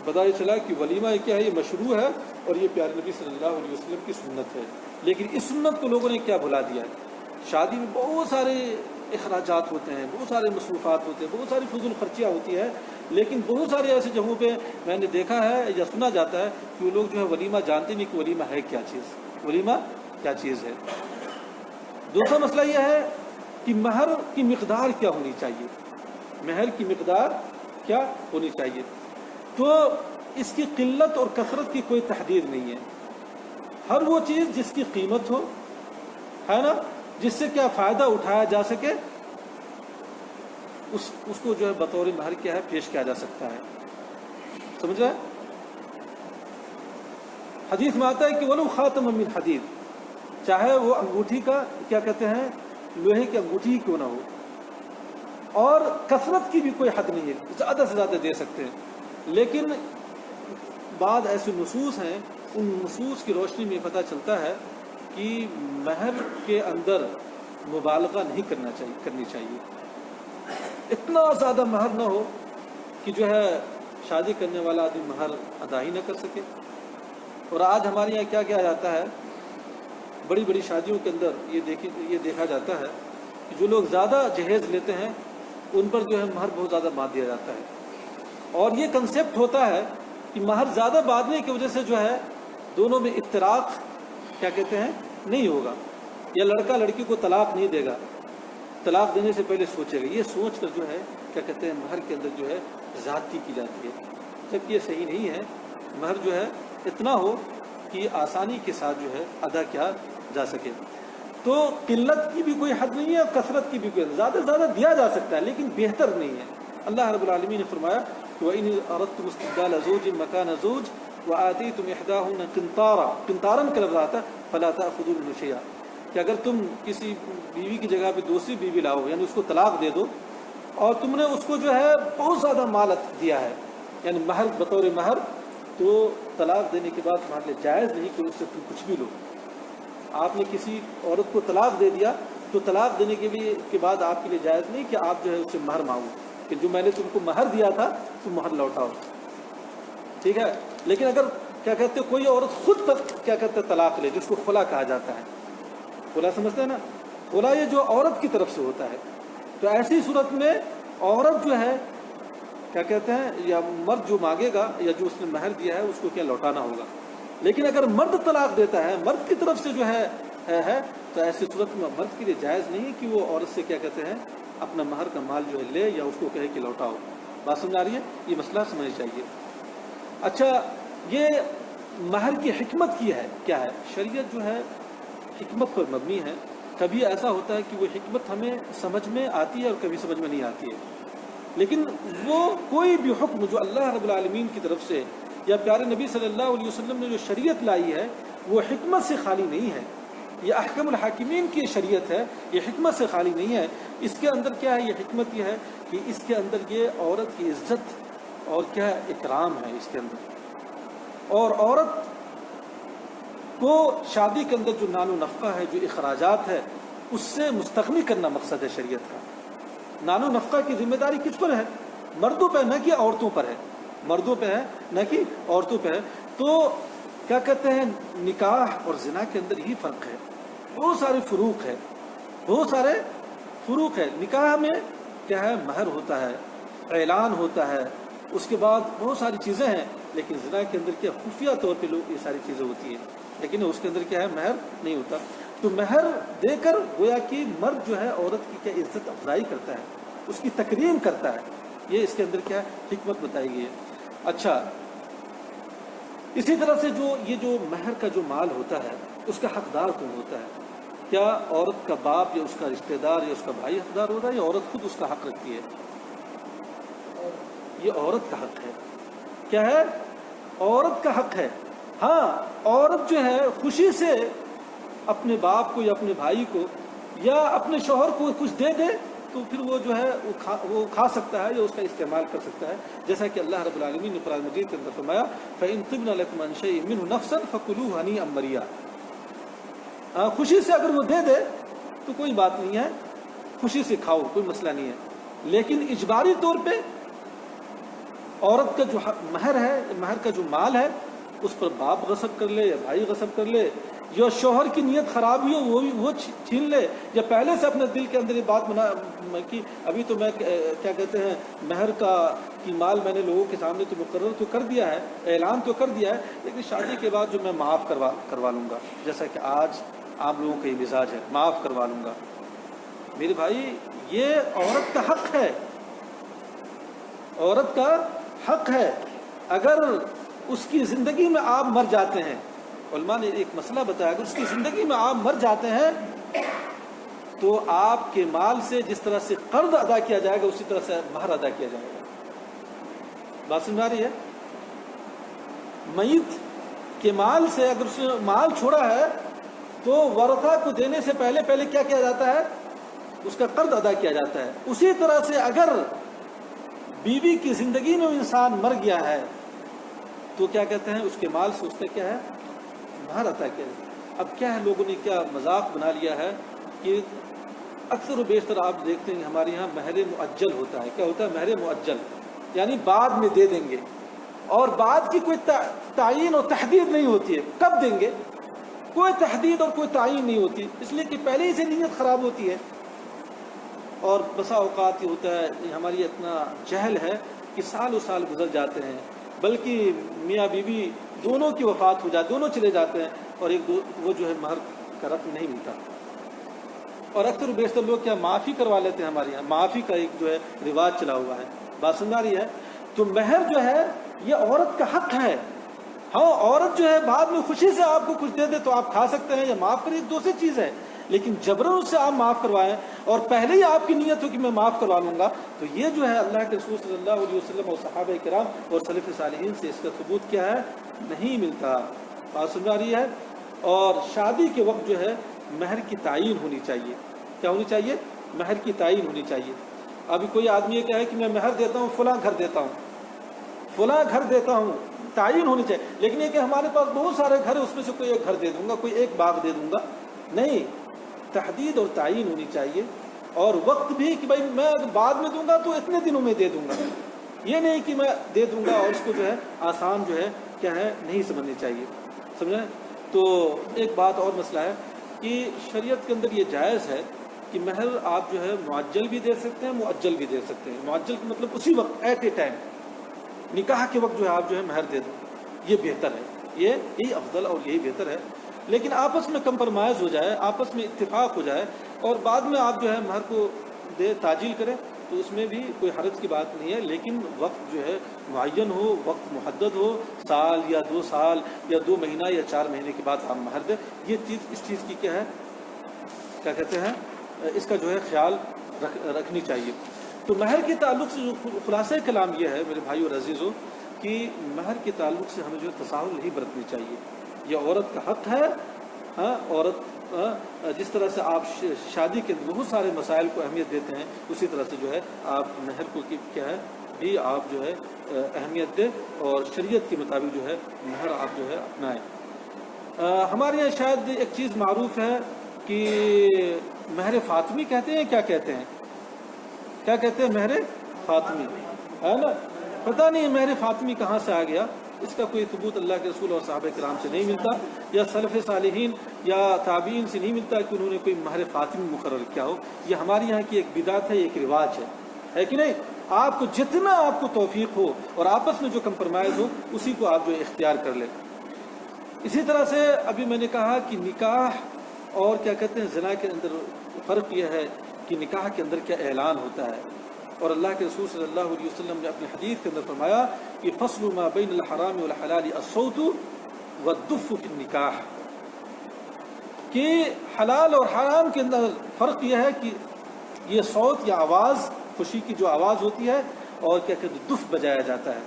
پتہ یہ چلا کہ ولیمہ کیا ہے، یہ مشروع ہے اور یہ پیارے نبی صلی اللہ علیہ وسلم کی سنت ہے۔ لیکن اس سنت کو لوگوں نے کیا بھلا دیا ہے۔ شادی میں بہت سارے اخراجات ہوتے ہیں، بہت سارے مصروفات ہوتے ہیں، بہت ساری فضول خرچیاں ہوتی ہے، لیکن بہت سارے ایسے جگہوں پہ میں نے دیکھا ہے یا سنا جاتا ہے کہ وہ لوگ جو ہے ولیمہ جانتے نہیں کہ ولیمہ ہے کیا چیز، ولیمہ کیا چیز ہے۔ دوسرا مسئلہ یہ ہے کہ مہر کی مقدار کیا ہونی چاہیے، مہر کی مقدار کیا ہونی چاہیے۔ تو اس کی قلت اور کثرت کی کوئی تحدید نہیں ہے. ہر وہ چیز جس کی قیمت ہو، ہے نا، جس سے کیا فائدہ اٹھایا جا سکے، اس کو جو ہے بطور مہر کیا ہے پیش کیا جا سکتا ہے. سمجھ رہے ہیں؟ حدیث میں آتا ہے کہ ولو خاتم من حدید، چاہے وہ انگوٹھی کا کیا کہتے ہیں لوہے کی انگوٹھی ہی کیوں نہ ہو، اور کثرت کی بھی کوئی حد نہیں ہے، زیادہ سے زیادہ دے سکتے ہیں. لیکن بعض ایسے نصوص ہیں، ان نصوص کی روشنی میں پتہ چلتا ہے کہ مہر کے اندر مبالغہ نہیں کرنی چاہیے. اتنا زیادہ مہر نہ ہو کہ جو ہے شادی کرنے والا آدمی مہر ادا ہی نہ کر سکے. اور آج ہمارے یہاں کیا کیا جاتا ہے، بڑی بڑی شادیوں کے اندر یہ دیکھا جاتا ہے کہ جو لوگ زیادہ جہیز لیتے ہیں ان پر جو ہے مہر بہت زیادہ باندھ دیا جاتا ہے. اور یہ کنسیپٹ ہوتا ہے کہ مہر زیادہ باندھنے کی وجہ سے جو ہے دونوں میں افتراق کیا کہتے ہیں نہیں ہوگا، یا لڑکا لڑکی کو طلاق نہیں دے گا، طلاق دینے سے پہلے سوچے گا. یہ سوچ کر جو ہے کیا کہتے ہیں مہر کے اندر جو ہے زیادتی کی جاتی ہے، جبکہ یہ صحیح نہیں ہے. مہر جو ہے اتنا ہو کہ آسانی کے ساتھ جو ہے ادا کیا جا سکے. تو قلت کی بھی کوئی حد نہیں ہے اور کثرت کی بھی کوئی، زیادہ سے زیادہ دیا جا سکتا ہے لیکن بہتر نہیں ہے. اللہ رب العالمین نے فرمایا وَإِنِ أَرَدْتُمُ اسْتِبْدَالَ زَوْجٍ مَكَانَ زَوْجٍ وَآتَيْتُمْ إِحْدَاهُنَّ قِنطَارًا کا لفظ آتا ہے فَلَا تَأْخُذُوا مِنْهُ شَيْئًا، کہ اگر تم کسی بیوی کی جگہ پہ دوسری بیوی لاؤ، یعنی اس کو طلاق دے دو، اور تم نے اس کو جو ہے بہت زیادہ مال دیا ہے، یعنی مہر بطور مہر، تو طلاق دینے کے بعد تمہارے لیے جائز نہیں کہ اس سے تم کچھ بھی لو. آپ نے کسی عورت کو طلاق دے دیا تو طلاق دینے کے بعد آپ کے لیے جائز نہیں کہ آپ جو ہے اس سے مہر مانگو کہ جو میں نے تم کو مہر دیا تھا تم مہر لوٹاؤ. ٹھیک ہے. لیکن اگر کیا کہتے کوئی عورت خود کیا کہتے طلاق لے، جس کو خلا کہا جاتا ہے، خلا سمجھتے ہیں نا، خلا یہ جو عورت کی طرف سے ہوتا ہے، تو ایسی صورت میں عورت جو ہے کیا کہتے ہیں یا مرد جو مانگے گا یا جو اس نے مہر دیا ہے اس کو کیا لوٹانا ہوگا. لیکن اگر مرد طلاق دیتا ہے، مرد کی طرف سے جو ہے تو ایسی صورت میں مرد کے لیے جائز نہیں کہ وہ عورت سے کیا کہتے ہیں اپنا مہر کا مال جو ہے لے یا اس کو کہے کہ لوٹاؤ. بات سمجھ آ رہی ہے؟ یہ مسئلہ سمجھنا چاہیے. اچھا، یہ مہر کی حکمت کیا ہے؟ شریعت جو ہے حکمت پر مبنی ہے. کبھی ایسا ہوتا ہے کہ وہ حکمت ہمیں سمجھ میں آتی ہے اور کبھی سمجھ میں نہیں آتی ہے. لیکن وہ کوئی بھی حکم جو اللہ رب العالمین کی طرف سے یا پیارے نبی صلی اللہ علیہ وسلم نے جو شریعت لائی ہے وہ حکمت سے خالی نہیں ہے. یہ احکم الحاکمین کی شریعت ہے، یہ حکمت سے خالی نہیں ہے. اس کے اندر کیا ہے؟ یہ حکمت یہ ہے کہ اس کے اندر یہ عورت کی عزت اور کیا اکرام ہے اس کے اندر. اور عورت کو شادی کے اندر جو نان و نفقہ ہے، جو اخراجات ہے، اس سے مستغنی کرنا مقصد ہے شریعت کا. نان و نفقہ کی ذمہ داری کس پر ہے؟ مردوں پہ، نہ کہ عورتوں پر ہے. مردوں پہ ہے نہ کہ عورتوں پہ ہے. تو کیا کہتے ہیں نکاح اور زنا کے اندر ہی فرق ہے. بہت سارے فروق ہے، بہت سارے فروق ہے. نکاح میں کیا ہے مہر ہوتا ہے، اعلان ہوتا ہے، اس کے بعد بہت ساری چیزیں ہیں. لیکن زنا کے اندر کیا خفیہ طور پہ لوگ یہ ساری چیزیں ہوتی ہیں، لیکن اس کے اندر کیا ہے مہر نہیں ہوتا. تو مہر دے کر گویا کہ مرد جو ہے عورت کی کیا عزت افزائی کرتا ہے، اس کی تکریم کرتا ہے. یہ اس کے اندر کیا حکمت بتائی گئی ہے. اچھا، اسی طرح سے جو مہر کا جو مال ہوتا ہے اس کا حقدار کون ہوتا ہے؟ کیا عورت کا باپ یا اس کا رشتہ دار یا اس کا بھائی حقدار ہوتا ہے یا عورت خود اس کا حق رکھتی ہے؟ یہ عورت کا حق ہے. کیا ہے؟ عورت کا حق ہے. ہاں، عورت جو ہے خوشی سے اپنے باپ کو یا اپنے بھائی کو یا اپنے شوہر کو کچھ دے دے تو پھر وہ جو ہے وہ کھا سکتا ہے یا اس کا استعمال کر سکتا ہے. جیسا کہ اللہ رب العالمین نے قرآن مجید کے اندر فرمایا فَإِن طِبْنَ لَكُمْ عَنْ شَيْءٍ مِّنْهُ نَفْسًا فَكُلُوهُ هَنِيئًا مَرِيئًا. خوشی سے اگر وہ دے دے تو کوئی بات نہیں ہے، خوشی سے کھاؤ، کوئی مسئلہ نہیں ہے. لیکن اجباری طور پہ عورت کا جو مہر ہے، مہر کا جو مال ہے، اس پر باپ غصب کر لے یا بھائی غصب کر لے، یا شوہر کی نیت خراب ہوئی وہ چھین لے، یا پہلے سے اپنے دل کے اندر یہ بات بنا کہ ابھی تو میں کیا کہتے ہیں مہر کی مال میں نے لوگوں کے سامنے تو مقرر تو کر دیا ہے، اعلان تو کر دیا ہے، لیکن شادی کے بعد جو میں معاف کروا لوں گا، جیسا کہ آج آپ لوگوں کا یہ مزاج ہے، معاف کروا لوں گا. میرے بھائی، یہ عورت کا حق ہے، عورت کا حق ہے. اگر اس کی زندگی میں آپ مر جاتے ہیں، علماء نے ایک مسئلہ بتایا، اگر اس کی زندگی میں آپ مر جاتے ہیں تو آپ کے مال سے جس طرح سے قرض ادا کیا جائے گا اسی طرح سے مہر ادا کیا جائے گا۔ بات سمجھ آ رہی ہے؟ میت کے مال سے اگر اس نے مال چھوڑا ہے تو ورثہ کو دینے سے پہلے کیا کیا جاتا ہے؟ اس کا قرض ادا کیا جاتا ہے۔ اسی طرح سے اگر بیوی کی زندگی میں انسان مر گیا ہے تو کیا کہتے ہیں، اس کے مال سے اس کا کیا ہے؟ مہر عطا کیا ہے۔ اب کیا ہے، لوگوں نے کیا مذاق بنا لیا ہے کہ اکثر و بیشتر آپ دیکھتے ہیں ہمارے یہاں مہر مؤجل ہوتا ہے۔ کیا ہوتا ہے؟ مہر مؤجل، یعنی بعد میں دے دیں گے، اور بعد کی کوئی تعین اور تحدید نہیں ہوتی ہے، کب دیں گے کوئی تحدید اور کوئی تعین نہیں ہوتی، اس لیے کہ پہلے ہی سے نیت خراب ہوتی ہے۔ اور بسا اوقات یہ ہوتا ہے، ہماری اتنا جہل ہے کہ سال و سال گزر جاتے ہیں، بلکہ میاں بیوی دونوں کی وفات ہو جاتی، دونوں چلے جاتے ہیں اور وہ جو ہے مہر کا رقم نہیں ملتا۔ اور اکثر و بیشتر لوگ کیا معافی کروا لیتے ہیں، ہمارے یہاں معافی کا ایک جو ہے رواج چلا ہوا ہے۔ بات سمجھ آ رہی ہے؟ تو مہر جو ہے یہ عورت کا حق ہے۔ ہاں، عورت جو ہے بعد میں خوشی سے آپ کو کچھ دے دے تو آپ کھا سکتے ہیں یا معاف کریں، ایک دوسری چیز ہے، لیکن جبرن اس سے آپ معاف کروائیں اور پہلے ہی آپ کی نیت ہو کہ میں معاف کروا لوں گا، تو یہ جو ہے اللہ کے رسول صلی اللہ علیہ وسلم اور صحابہ کرام اور سلف صالحین سے اس کا ثبوت کیا ہے؟ نہیں ملتا۔ بات سمجھ آ رہی ہے؟ اور شادی کے وقت جو ہے مہر کی تعین ہونی چاہیے۔ کیا ہونی چاہیے؟ مہر کی تعین ہونی چاہیے۔ ابھی کوئی آدمی یہ کہے کہ میں مہر دیتا ہوں، فلاں گھر دیتا ہوں، فلاں گھر دیتا ہوں، تعین ہونی چاہیے۔ لیکن یہ کہ ہمارے پاس بہت سارے گھر ہیں، اس میں سے کوئی ایک گھر دے دوں گا، کوئی ایک باغ دے دوں گا، نہیں، تحدید اور تعین ہونی چاہیے۔ اور وقت بھی کہ بھائی میں بعد میں دوں گا تو اتنے دنوں میں دے دوں گا، یہ نہیں کہ میں دے دوں گا اور اس کو جو ہے آسان جو ہے کیا ہے نہیں سمجھنی چاہیے۔ سمجھیں؟ تو ایک بات اور مسئلہ ہے کہ شریعت کے اندر یہ جائز ہے کہ مہر آپ جو ہے معجل بھی دے سکتے ہیں، مؤجل بھی دے سکتے ہیں۔ معجل کا مطلب اسی وقت ایٹ اے ٹائم، نکاح کے وقت جو ہے آپ جو ہے مہر دے دیں، یہ بہتر ہے، یہی افضل اور یہی بہتر ہے۔ لیکن آپس میں کمپرمائز ہو جائے، آپس میں اتفاق ہو جائے اور بعد میں آپ جو ہے مہر کو تعجیل کریں تو اس میں بھی کوئی حرج کی بات نہیں ہے، لیکن وقت جو ہے معین ہو، وقت محدد ہو، سال یا 2 سال یا 2 مہینہ یا 4 مہینے کے بعد آپ مہر دیں۔ یہ چیز اس چیز کی کیا ہے، کیا کہتے ہیں، اس کا جو ہے خیال رکھنی چاہیے۔ تو مہر کے تعلق سے جو خلاصہ کلام یہ ہے میرے بھائی اور عزیزوں کہ مہر کے تعلق سے ہمیں جو ہے تساہل نہیں برتنی چاہیے، یہ عورت کا حق ہے۔ ہاں، عورت جس طرح سے آپ شادی کے بہت سارے مسائل کو اہمیت دیتے ہیں، اسی طرح سے جو ہے آپ مہر کو کیا ہے بھی آپ جو ہے اہمیت دیں اور شریعت کے مطابق جو ہے مہر آپ جو ہے اپنائیں۔ ہمارے یہاں شاید ایک چیز معروف ہے کہ مہر فاطمی کہتے ہیں، کیا کہتے ہیں، کیا کہتے ہیں، مہر فاطمی ہے نا؟ پتہ نہیں مہر فاطمی کہاں سے آ گیا، اس کا کوئی ثبوت اللہ کے رسول اور صحابہ کرام سے نہیں ملتا، یا سلف صالحین یا تابعین سے نہیں ملتا کہ انہوں نے کوئی مہر فاطمی مقرر کیا ہو۔ یہ ہمارے یہاں کی ایک بدعت ہے، ایک رواج ہے کہ نہیں؟ آپ کو جتنا آپ کو توفیق ہو اور آپس میں جو کمپرمائز ہو اسی کو آپ جو اختیار کر لیں۔ اسی طرح سے ابھی میں نے کہا کہ نکاح اور کیا کہتے ہیں زنا کے اندر فرق یہ ہے کہ نکاح کے اندر کیا اعلان ہوتا ہے، اور اللہ کے رسول صلی اللہ علیہ وسلم نے اپنی حدیث کے اندر فرمایا کہ فصل ما بین الحرام والحلال الصوت والدف فی النکاح، کہ حلال اور حرام کے اندر فرق یہ ہے کہ یہ صوت یا آواز، خوشی کی جو آواز ہوتی ہے، اور کیا کہتے ہیں دف بجایا جاتا ہے۔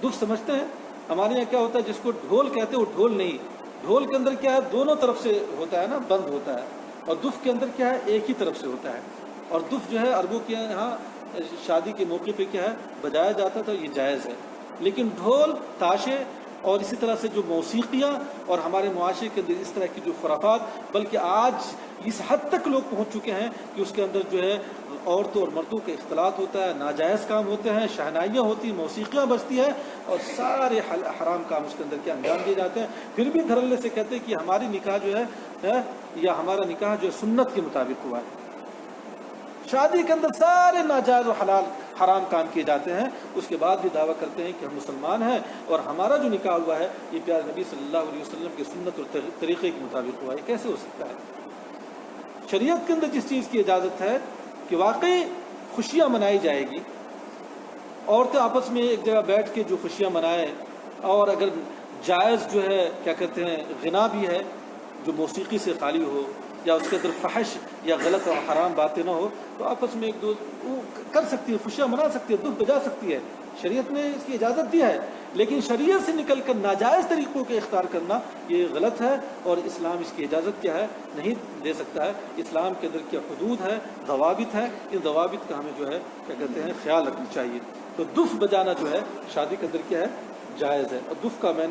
دف سمجھتے ہیں؟ ہمارے یہاں کیا ہوتا ہے، جس کو ڈھول کہتے ہیں وہ ڈھول نہیں، ڈھول کے اندر کیا ہے دونوں طرف سے ہوتا ہے نا، بند ہوتا ہے، اور دف کے اندر کیا ہے ایک ہی طرف سے ہوتا ہے۔ اور دف جو ہے عربوں کے یہاں شادی کے موقع پہ کیا ہے بجایا جاتا تھا، یہ جائز ہے۔ لیکن ڈھول، تاشے اور اسی طرح سے جو موسیقیاں اور ہمارے معاشرے کے اندر اس طرح کی جو خرافات، بلکہ آج اس حد تک لوگ پہنچ چکے ہیں کہ اس کے اندر جو ہے عورتوں اور مردوں کا اختلاط ہوتا ہے، ناجائز کام ہوتے ہیں، شہنائیاں ہوتی ہیں، موسیقیاں بجتی ہیں، اور سارے حرام کام اس کے اندر کیا انجام دیے جاتے ہیں۔ پھر بھی دھڑلے سے کہتے ہیں کہ ہماری نکاح جو ہے یا ہمارا نکاح جو ہے سنت کے مطابق ہوا ہے۔ شادی کے اندر سارے ناجائز و حلال حرام کام کیے جاتے ہیں، اس کے بعد بھی دعویٰ کرتے ہیں کہ ہم مسلمان ہیں اور ہمارا جو نکاح ہوا ہے یہ پیارے نبی صلی اللہ علیہ وسلم کی سنت اور طریقے کے مطابق ہوا ہے۔ کیسے ہو سکتا ہے؟ شریعت کے اندر جس چیز کی اجازت ہے کہ واقعی خوشیاں منائی جائے گی، عورتیں آپس میں ایک جگہ بیٹھ کے جو خوشیاں منائیں، اور اگر جائز جو ہے کیا کہتے ہیں غنا بھی ہے جو موسیقی سے خالی ہو یا اس کے اندر فحش یا غلط اور حرام باتیں نہ ہو تو آپس میں ایک دوست وہ کر سکتی ہے، خوشیاں منا سکتی ہے، دکھ بجا سکتی ہے، شریعت نے اس کی اجازت دی ہے. لیکن شریعت سے نکل کر ناجائز طریقوں کے اختیار کرنا یہ غلط ہے، اور اسلام اس کی اجازت کیا ہے نہیں دے سکتا ہے. اسلام کے اندر کیا حدود ہے، ضوابط ہے، ان ضوابط کا ہمیں جو ہے کیا کہتے ہیں خیال رکھنا چاہیے. تو دف بجانا جو ہے شادی کے اندر کیا ہے جائز ہے. اور دف کا میں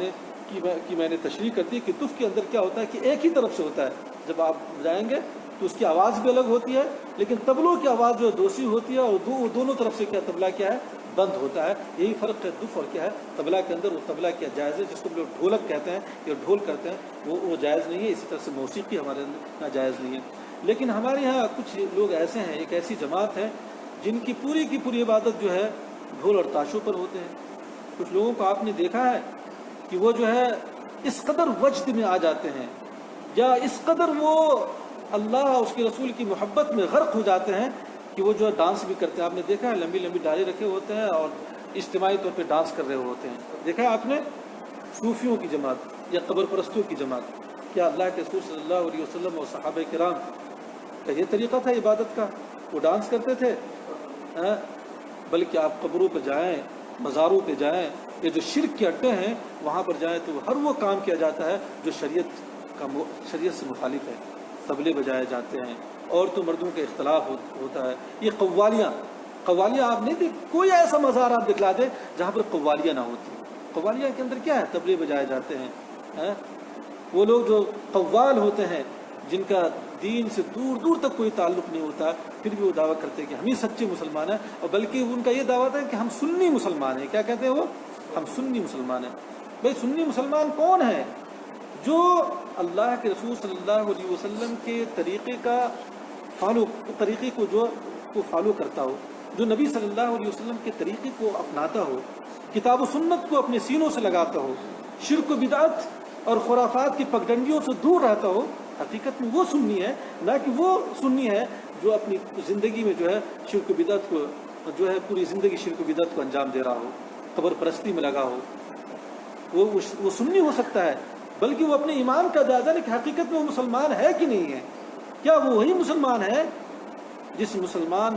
نے تشریح کر دی کہ دف کے اندر کیا ہوتا ہے کہ ایک ہی طرف سے ہوتا ہے. جب آپ بجائیں گے تو اس کی آواز بھی الگ ہوتی ہے، لیکن تبلوں کی آواز جو ہے دوسری ہوتی ہے، اور دونوں طرف سے کیا تبلا کیا ہے بند ہوتا ہے. یہی فرق ہے دف اور کیا ہے تبلا کے اندر. وہ تبلا کیا جائز ہے، جس کو لوگ ڈھولک کہتے ہیں یا ڈھول کرتے ہیں وہ جائز نہیں ہے. اسی طرح سے موسیقی ہمارے یہاں جائز نہیں ہے. لیکن ہمارے یہاں کچھ لوگ ایسے ہیں، ایک ایسی جماعت ہے جن کی پوری عبادت جو ہے ڈھول اور تاشوں پر ہوتے ہیں. کچھ لوگوں کو آپ نے دیکھا ہے کہ وہ جو ہے اس قدر وجد میں آ جاتے ہیں یا اس قدر وہ اللہ اس کے رسول کی محبت میں غرق ہو جاتے ہیں کہ وہ جو ہے ڈانس بھی کرتے ہیں. آپ نے دیکھا ہے لمبی لمبی ڈالے رکھے ہوتے ہیں اور اجتماعی طور پہ ڈانس کر رہے ہوتے ہیں. دیکھا ہے آپ نے صوفیوں کی جماعت یا قبر پرستوں کی جماعت. کیا اللہ کے رسول صلی اللہ علیہ وسلم اور صحابہ کرام کا یہ طریقہ تھا عبادت کا؟ وہ ڈانس کرتے تھے؟ بلکہ آپ قبروں پہ جائیں، مزاروں پہ جائیں، یہ جو شرک کے اڈے ہیں وہاں پر جائیں تو ہر وہ کام کیا جاتا ہے جو شریعت سے مخالف ہے. طبلے بجائے جاتے ہیں، عورتوں مردوں کے اختلاف ہوتا ہے. یہ قوالیاں آپ نہیں دیکھ، کوئی ایسا مزار آپ دکھلا دیں جہاں پر قوالیاں نہ ہوتی. قوالیاں کے اندر کیا ہے طبلے بجائے جاتے ہیں. وہ لوگ جو قوال ہوتے ہیں جن کا دین سے دور دور تک کوئی تعلق نہیں ہوتا، پھر بھی وہ دعویٰ کرتے ہیں کہ ہم ہی سچے مسلمان ہیں. اور بلکہ ان کا یہ دعویٰ ہے کہ ہم سنی مسلمان ہیں. کیا کہتے ہیں وہ؟ ہم سنی مسلمان ہیں. بھائی سنی مسلمان کون ہے؟ جو اللہ کے رسول صلی اللہ علیہ وسلم کے طریقے کو فالو کرتا ہو، جو نبی صلی اللہ علیہ وسلم کے طریقے کو اپناتا ہو، کتاب و سنت کو اپنے سینوں سے لگاتا ہو، شرک و بدعت اور خرافات کی پگڈنڈیوں سے دور رہتا ہو. حقیقت میں وہ سنی ہے، نہ کہ وہ سنی ہے جو اپنی زندگی میں جو ہے شرک و بدعت کو جو ہے پوری زندگی شرک و بدعت کو انجام دے رہا ہو، قبر پرستی میں لگا ہو. وہ سنی ہو سکتا ہے، بلکہ وہ اپنے ایمان کا جائزہ لے کہ حقیقت میں وہ مسلمان ہے کہ نہیں ہے. کیا وہ وہی مسلمان ہے جو مسلمان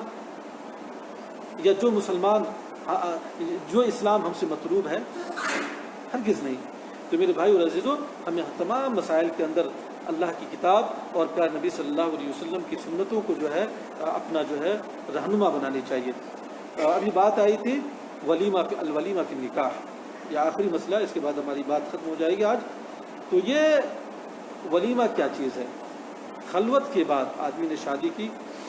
جو اسلام ہم سے مطلوب ہے؟ ہرگز نہیں. تو میرے بھائی اور عزیزو، ہمیں تمام مسائل کے اندر اللہ کی کتاب اور پیارے نبی صلی اللہ علیہ وسلم کی سنتوں کو جو ہے اپنا جو ہے رہنما بنانی چاہیے. ابھی بات آئی تھی الولیمہ فی النکاح، یہ آخری مسئلہ، اس کے بعد ہماری بات ختم ہو جائے گی آج. تو یہ ولیمہ کیا چیز ہے؟ خلوت کے بعد آدمی نے شادی کی،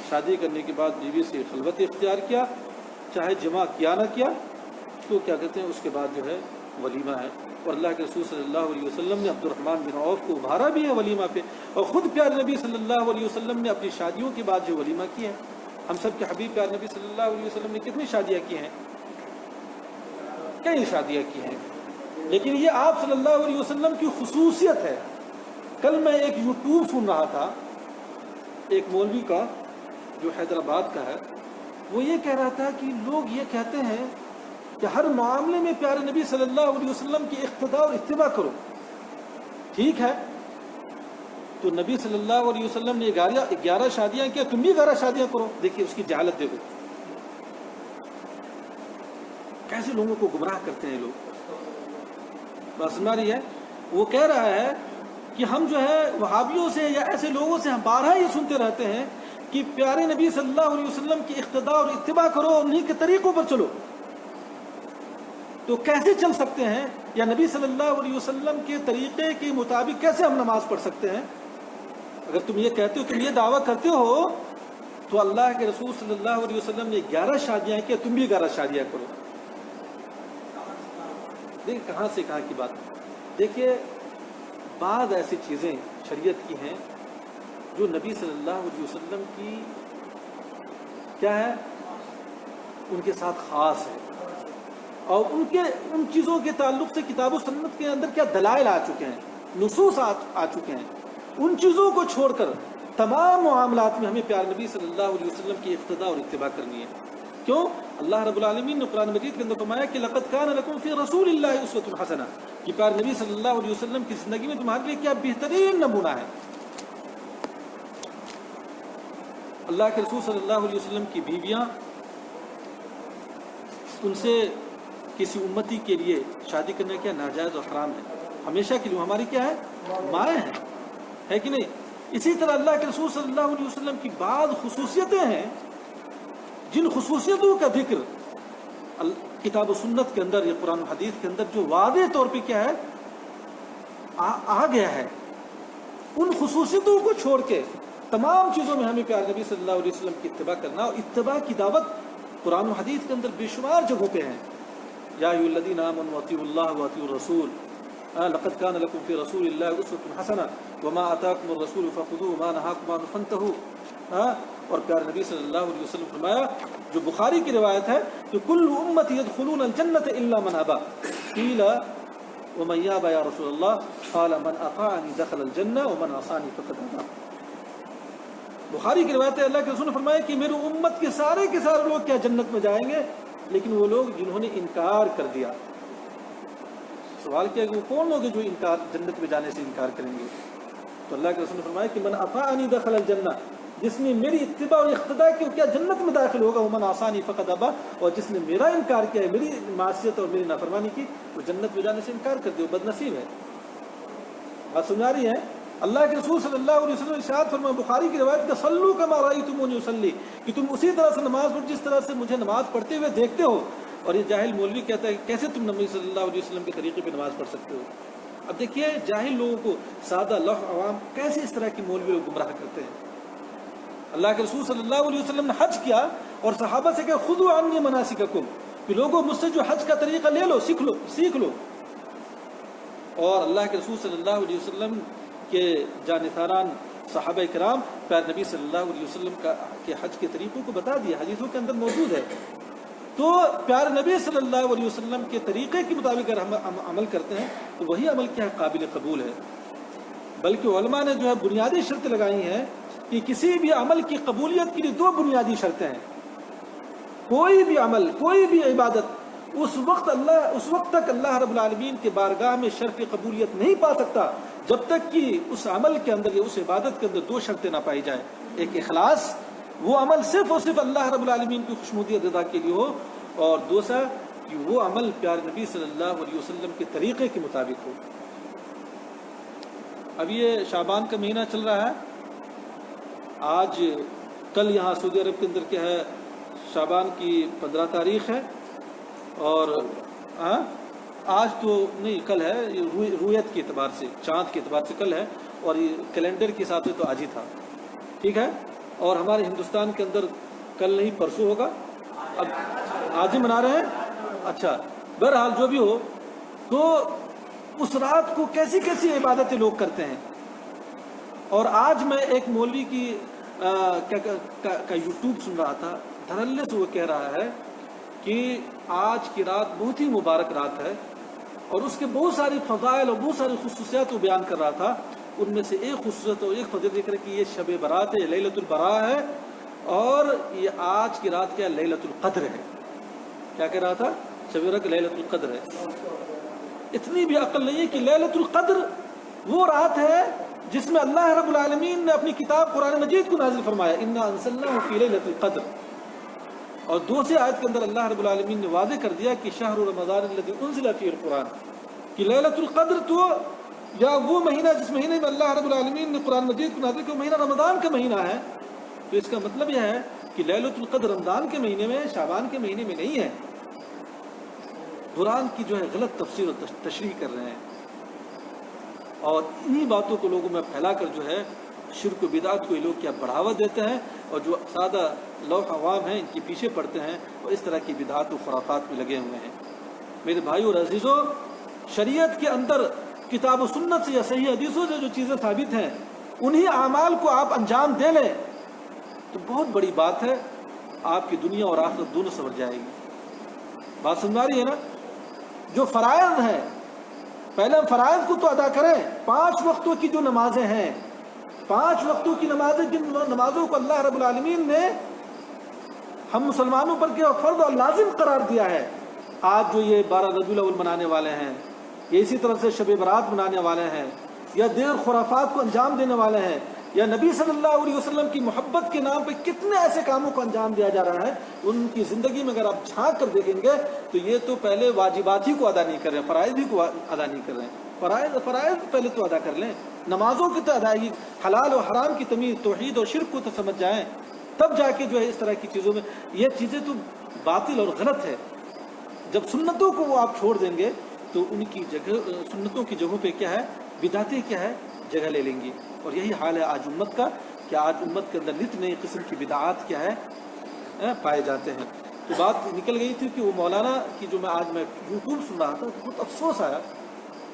شادی کرنے کے بعد بیوی سے خلوت اختیار کیا، چاہے جمع کیا نہ کیا، تو کیا کہتے ہیں اس کے بعد جو ہے ولیمہ ہے. اور اللہ کے رسول صلی اللہ علیہ وسلم نے عبد الرحمن بن عوف کو ابھارا بھی ہے ولیمہ پہ، اور خود پیارے نبی صلی اللہ علیہ وسلم نے اپنی شادیوں کے بعد جو ولیمہ کی ہے. ہم سب کے حبیب پیارے نبی صلی اللہ علیہ وسلم نے کتنی شادیاں کی ہیں؟ کئی شادیاں کی ہیں. لیکن یہ آپ صلی اللہ علیہ وسلم کی خصوصیت ہے. کل میں ایک یوٹیوب سن رہا تھا ایک مولوی کا جو حیدرآباد کا ہے، وہ یہ کہہ رہا تھا کہ لوگ یہ کہتے ہیں کہ ہر معاملے میں پیارے نبی صلی اللہ علیہ وسلم کی اقتداء اور اتباع کرو. ٹھیک ہے، تو نبی صلی اللہ علیہ وسلم نے 11 شادیاں کیا، تم بھی 11 شادیاں کرو. دیکھیے اس کی جہالت دیکھو، کیسے لوگوں کو گمراہ کرتے ہیں لوگ. بات سمجھ رہی ہے؟ وہ کہہ رہا ہے کہ ہم جو ہے وہابیوں سے یا ایسے لوگوں سے ہم بارہا یہ سنتے رہتے ہیں کہ پیارے نبی صلی اللہ علیہ وسلم کی اقتداء اور اتباع کرو اور انہی کے طریقوں پر چلو. تو کیسے چل سکتے ہیں؟ یا نبی صلی اللہ علیہ وسلم کے طریقے کے مطابق کیسے ہم نماز پڑھ سکتے ہیں؟ اگر تم یہ کہتے ہو، تم یہ دعویٰ کرتے ہو، تو اللہ کے رسول صلی اللہ علیہ وسلم نے 11 شادیاں کیا، تم بھی 11 شادیاں کرو. دیکھیں کہاں سے کہاں کی بات. دیکھیے بعض ایسی چیزیں شریعت کی ہیں جو نبی صلی اللہ علیہ وسلم کی کیا ہے، ان کے ساتھ خاص ہے، اور ان چیزوں کے تعلق سے کتاب و سنت کے اندر کیا دلائل آ چکے ہیں، نصوص آ چکے ہیں. ان چیزوں کو چھوڑ کر تمام معاملات میں ہمیں پیارے نبی صلی اللہ علیہ وسلم کی اقتداء اور اتباع کرنی ہے. کیوں؟ اللہ رب العالمین نے قرآن مجید کے اندر فرمایا کہ لقد کان لکم فی رسول اللہ اسوۃ حسنہ، کہ پیارے نبی صلی اللہ علیہ وسلم کی زندگی میں تمہارے لیے کیا بہترین نمونہ ہے۔ اللہ کے رسول صلی اللہ علیہ وسلم کی بیویاں، ان سے کسی امتی کے لیے شادی کرنا کیا ناجائز اور حرام ہے، ہمیشہ کے لیے ہماری کیا ہے مائیں ہیں، ہے کہ نہیں؟ اسی طرح اللہ کے رسول صلی اللہ علیہ وسلم کی بعض خصوصیتیں ہیں جن خصوصیتوں کا ذکر کتاب و سنت کے اندر یا قرآن و حدیث کے اندر جو واضح طور پہ کیا ہے آ گیا ہے، ان خصوصیتوں کو چھوڑ کے تمام چیزوں میں ہمیں پیارے نبی صلی اللہ علیہ وسلم کی اتباع کرنا، اور اتباع کی دعوت قرآن و حدیث کے اندر بے شمار جگہوں پہ ہیں۔ یا ایھا الذین آمنوا اطیعوا اللہ واطیعوا الرسول لقد کان لکم فی رسول اللہ اسوۃ حسنہ وما آتاکم الرسول فخذوہ وما نہاکم عنہ فانتہوا۔ اور پیارے نبی صلی اللہ علیہ وسلم فرمایا، جو بخاری کی روایت ہے کہ کل امتی يدخلون الجنۃ الا من ابى قیل ومن یابى یا رسول اللہ قال من اطاعنی دخل الجنہ ومن عصانی فقد ابى۔ بخاری کی روایت ہے، اللہ کے رسول نے فرمایا کہ میری امت کے سارے لوگ کیا جنت میں جائیں گے، لیکن وہ لوگ جنہوں نے انکار کر دیا۔ سوال کیا کہ وہ کون لوگ ہیں جو جنت میں جانے سے انکار کریں گے؟ تو اللہ کے رسول نے فرمایا کہ من اطاعنی دخل الجنہ، جس نے میری اتباع اور اقتداء کی کیا جنت میں داخل ہوگا، ومن عصانی فقد ابى، اور جس نے میرا انکار کیا ہے، میری معصیت اور میری نافرمانی کی، وہ جنت میں جانے سے انکار کر دے، وہ بد نصیب ہے۔ بات سمجھ آ رہی ہے؟ اللہ کے رسول صلی اللہ علیہ وسلم ارشاد فرمایا بخاری کی روایت کا صلو کما رأیتمونی اصلی، کہ تم اسی طرح سے نماز پڑھو جس طرح سے مجھے نماز پڑھتے ہوئے دیکھتے ہو۔ اور یہ جاہل مولوی کہتا ہے کہ کیسے تم نبی صلی اللہ علیہ وسلم کے طریقے پہ نماز پڑھ سکتے ہو؟ اب دیکھیے جاہل لوگوں کو سادہ لوح عوام کیسے اس طرح کی مولوی لوگ گمراہ کرتے ہیں۔ اللہ کے رسول صلی اللہ علیہ وسلم نے حج کیا اور صحابہ سے کہا خذوا عنی مناسککم، کہ لوگوں مجھ سے جو حج کا طریقہ لے لو، سیکھ لو۔ اور اللہ کے رسول صلی اللہ علیہ وسلم کے جانثاران صحابہ کرام پیارے نبی صلی اللہ علیہ وسلم کے حج کے طریقوں کو بتا دیا، حدیثوں کے اندر موجود ہے۔ تو پیارے نبی صلی اللہ علیہ وسلم کے طریقے کے مطابق اگر ہم عمل کرتے ہیں تو وہی عمل کیا ہے قابل قبول ہے۔ بلکہ علماء نے جو ہے بنیادی شرط لگائی ہیں کہ کسی بھی عمل کی قبولیت کے لیے دو بنیادی شرطیں ہیں۔ کوئی بھی عمل، کوئی بھی عبادت اس وقت تک اللہ رب العالمین کے بارگاہ میں شرط قبولیت نہیں پا سکتا جب تک کہ اس عمل کے اندر یا اس عبادت کے اندر دو شرطیں نہ پائی جائیں۔ ایک اخلاص، وہ عمل صرف اور صرف اللہ رب العالمین کی خوشنودی رضا کے لیے ہو، اور دوسرا کہ وہ عمل پیارے نبی صلی اللہ علیہ وسلم کے طریقے کے مطابق ہو۔ اب یہ شعبان کا مہینہ چل رہا ہے، آج کل یہاں سعودی عرب کے اندر کیا ہے شعبان کی 15 تاریخ ہے، اور آج تو نہیں کل ہے، رویت کے اعتبار سے چاند کے اعتبار سے کل ہے، اور یہ کیلنڈر کے حساب سے تو آج ہی تھا، ٹھیک ہے۔ اور ہمارے ہندوستان کے اندر کل نہیں پرسوں ہوگا، اب آج ہی منا رہے ہیں۔ اچھا، بہرحال جو بھی ہو، تو اس رات کو کیسی کیسی عبادتیں لوگ کرتے ہیں۔ اور آج میں ایک مولوی کی یوٹیوب سن رہا تھا، دھڑلے سے وہ کہہ رہا ہے کہ آج کی رات بہت ہی مبارک رات ہے، اور اس کے بہت ساری فضائل اور بہت ساری خصوصیات وہ بیان کر رہا تھا۔ ان میں سے ایک خصوصیت اور ایک فضیلت ذکر ہے کہ یہ شب برات ہے، لیلۃ البراء ہے، اور یہ آج کی رات کیا لیلۃ القدر ہے۔ کیا کہہ رہا تھا؟ شب برات لیلۃ القدر ہے۔ اتنی بھی عقل نہیں ہے کہ لیلۃ القدر وہ رات ہے جس میں اللہ رب العالمین نے اپنی کتاب قرآن مجید کو نازل فرمایا، انا انزلناہ فی لیلۃ القدر۔ اور دوسری آیت کے اندر اللہ رب العالمین نے واضح کر دیا کہ شہر رمضان الذی انزل فیہ القرآن، کہ لیلۃ القدر تو یا وہ مہینہ جس مہینے میں اللہ رب العالمین نے قرآن مجید کو نازل کیا، وہ مہینہ رمضان کا مہینہ ہے۔ تو اس کا مطلب یہ ہے کہ لیلۃ القدر رمضان کے مہینے میں، شعبان کے مہینے میں نہیں ہے۔ قرآن کی جو ہے غلط تفسیر اور تشریح کر رہے ہیں، اور انہی باتوں کو لوگوں میں پھیلا کر جو ہے شرک و بدعت کو یہ لوگ کیا بڑھاوا دیتے ہیں، اور جو سادہ لوح عوام ہیں ان کے پیچھے پڑتے ہیں اور اس طرح کی بدعات و خرافات میں لگے ہوئے ہیں۔ میرے بھائیو اور عزیزو، شریعت کے اندر کتاب و سنت سے یا صحیح حدیثوں سے جو چیزیں ثابت ہیں انہی اعمال کو آپ انجام دے لیں تو بہت بڑی بات ہے، آپ کی دنیا اور آخرت دونوں سنور جائے گی۔ بات سمجھ آ رہی ہے نا؟ جو فرائض ہیں پہلے ہم فرائض کو تو ادا کریں۔ 5 وقتوں کی جو نمازیں ہیں، 5 وقتوں کی نمازیں، جن نمازوں کو اللہ رب العالمین نے ہم مسلمانوں پر کیا فرض اور لازم قرار دیا ہے. آج جو یہ 12 ربیع الاول منانے والے ہیں، یہ اسی طرح سے شب برات منانے والے ہیں، یا دیگر خرافات کو انجام دینے والے ہیں، یا نبی صلی اللہ علیہ وسلم کی محبت کے نام پہ کتنے ایسے کاموں کو انجام دیا جا رہا ہے، ان کی زندگی میں اگر آپ جھانک کر دیکھیں گے تو یہ تو پہلے واجبات ہی کو ادا نہیں کر رہے ہیں، فرائض ہی کو ادا نہیں کر رہے ہیں. فرائض پہلے تو ادا کر لیں، نمازوں کی تو ادائیگی، حلال و حرام کی تمیز، توحید اور شرک کو تو سمجھ جائیں، تب جا کے جو ہے اس طرح کی چیزوں میں یہ چیزیں تو باطل اور غلط ہے. جب سنتوں کو وہ آپ چھوڑ دیں گے تو ان کی جگہ، سنتوں کی جگہوں پہ کیا ہے، بدعتیں کیا ہے، جگہ لے لیں گی. اور یہی حال ہے آج امت کا کہ آج امت کے اندر نت نئی قسم کی بدعات کیا ہے پائے جاتے ہیں. تو بات نکل گئی تھی کہ وہ مولانا کی جو آج میں یوٹیوب سن رہا تھا تو بہت افسوس آیا،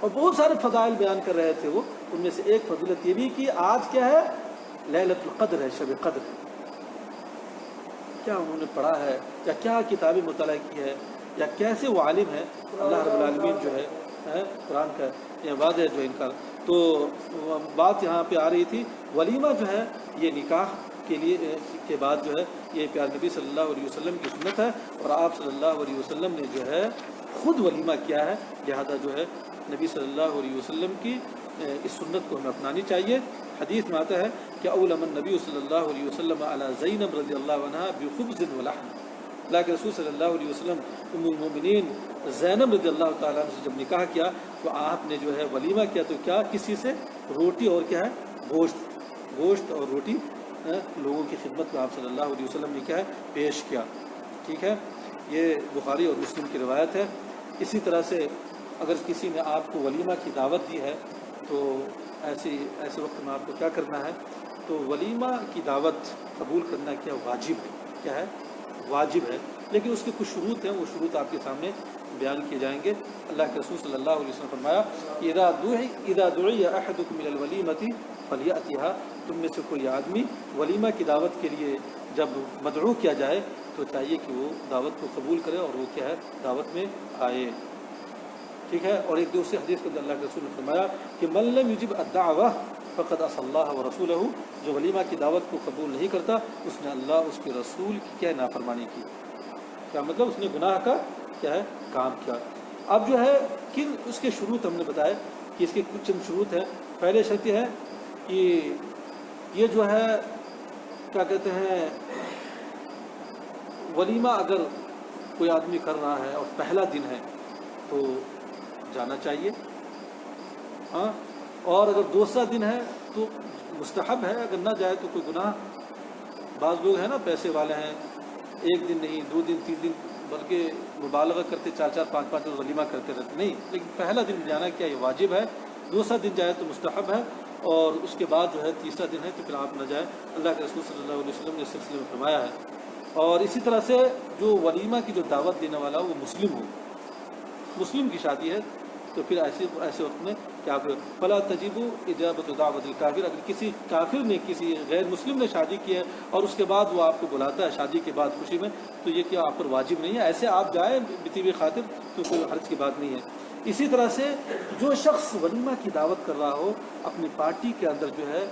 اور بہت سارے فضائل بیان کر رہے تھے وہ. ان میں سے ایک فضیلت یہ بھی کہ آج کیا ہے، لیلۃ القدر ہے، شب قدر. کیا انہوں نے پڑھا ہے یا کیا کتابیں مطالعہ کی ہے یا کیسے وہ عالم ہے، اللہ رب العالمین جو ہے قرآن کا یہ واضح جو ان کا. تو بات یہاں پہ آ رہی تھی، ولیمہ جو ہے یہ نکاح کے لیے کے بعد جو ہے یہ پیار نبی صلی اللہ علیہ وسلم کی سنت ہے، اور آپ صلی اللہ علیہ وسلم نے جو ہے خود ولیمہ کیا ہے، لہذا جو ہے نبی صلی اللہ علیہ وسلم کی اس سنت کو ہمیں اپنانی چاہیے. حدیث میں آتا ہے کہ اولم النبی صلی اللہ علیہ وسلم علی زینب رضی اللہ عنہا بخبز ولحم. اللہ کے رسول صلی اللہ علیہ وسلم ام المومنین زینب رضی اللہ تعالیٰ عنہ سے جب نکاح کیا تو آپ نے جو ہے ولیمہ کیا، تو کیا کسی سے روٹی اور کیا ہے گوشت اور روٹی لوگوں کی خدمت میں آپ صلی اللہ علیہ وسلم نے کیا ہے پیش کیا. ٹھیک ہے، یہ بخاری اور مسلم کی روایت ہے. اسی طرح سے اگر کسی نے آپ کو ولیمہ کی دعوت دی ہے تو ایسے وقت میں آپ کو کیا کرنا ہے، تو ولیمہ کی دعوت قبول کرنا کیا واجب ہے، لیکن اس کے کچھ شروط ہیں، وہ شروط آپ کے سامنے بیان کیے جائیں گے. اللہ کے رسول صلی اللہ علیہ وسلم فرمایا اذا دعی احدکم الى الولیمۃ فلیأتها، تم میں سے کوئی آدمی ولیمہ کی دعوت کے لیے جب مدعو کیا جائے تو چاہیے کہ وہ دعوت کو قبول کرے اور وہ کیا ہے دعوت میں آئے. ٹھیک ہے. اور ایک دوسری حدیث کے اندر اللہ کے رسول نے فرمایا کہ من لم یجب الدعوہ فقد عصى اللہ ورسولہ، جو ولیمہ کی دعوت کو قبول نہیں کرتا اس نے اللہ اس کے رسول کی کیا نافرمانی کی. کیا مطلب، اس نے گناہ کا کیا ہے کام کیا. اب جو ہے کن اس کے شروط ہم نے بتائے کہ اس کے کچھ چند شروط ہیں. پہلے شرط یہ ہے کہ یہ جو ہے کیا کہتے ہیں، ولیمہ اگر کوئی آدمی کر رہا ہے اور پہلا دن ہے تو جانا چاہیے. ہاں، اور اگر دوسرا دن ہے تو مستحب ہے، اگر نہ جائے تو کوئی گناہ. بعض لوگ ہیں نا پیسے والے ہیں، ایک دن نہیں 2 دن 3 دن بلکہ مبالغہ کرتے 4 5 روز ولیمہ کرتے رہتے. نہیں، لیکن پہلا دن جانا کیا یہ واجب ہے، دوسرا دن جائے تو مستحب ہے، اور اس کے بعد جو ہے تیسرا دن ہے تو پھر آپ نہ جائیں. اللہ کے رسول صلی اللہ علیہ وسلم نے اس سلسلے میں فرمایا ہے. اور اسی طرح سے جو ولیمہ کی جو دعوت دینے والا وہ مسلم ہو، مسلم کی شادی ہے تو پھر ایسے وقت میں کیا فلا تجب اجابت دعوت الکافر. اگر کسی کافر نے کسی غیر مسلم نے شادی کی ہے اور اس کے بعد وہ آپ کو بلاتا ہے شادی کے بعد خوشی میں، تو یہ کیا آپ پر واجب نہیں ہے. ایسے آپ جائیں بطیب خاطر تو کوئی حرج کی بات نہیں ہے. اسی طرح سے جو شخص ولیمہ کی دعوت کر رہا ہو اپنی پارٹی کے اندر جو ہے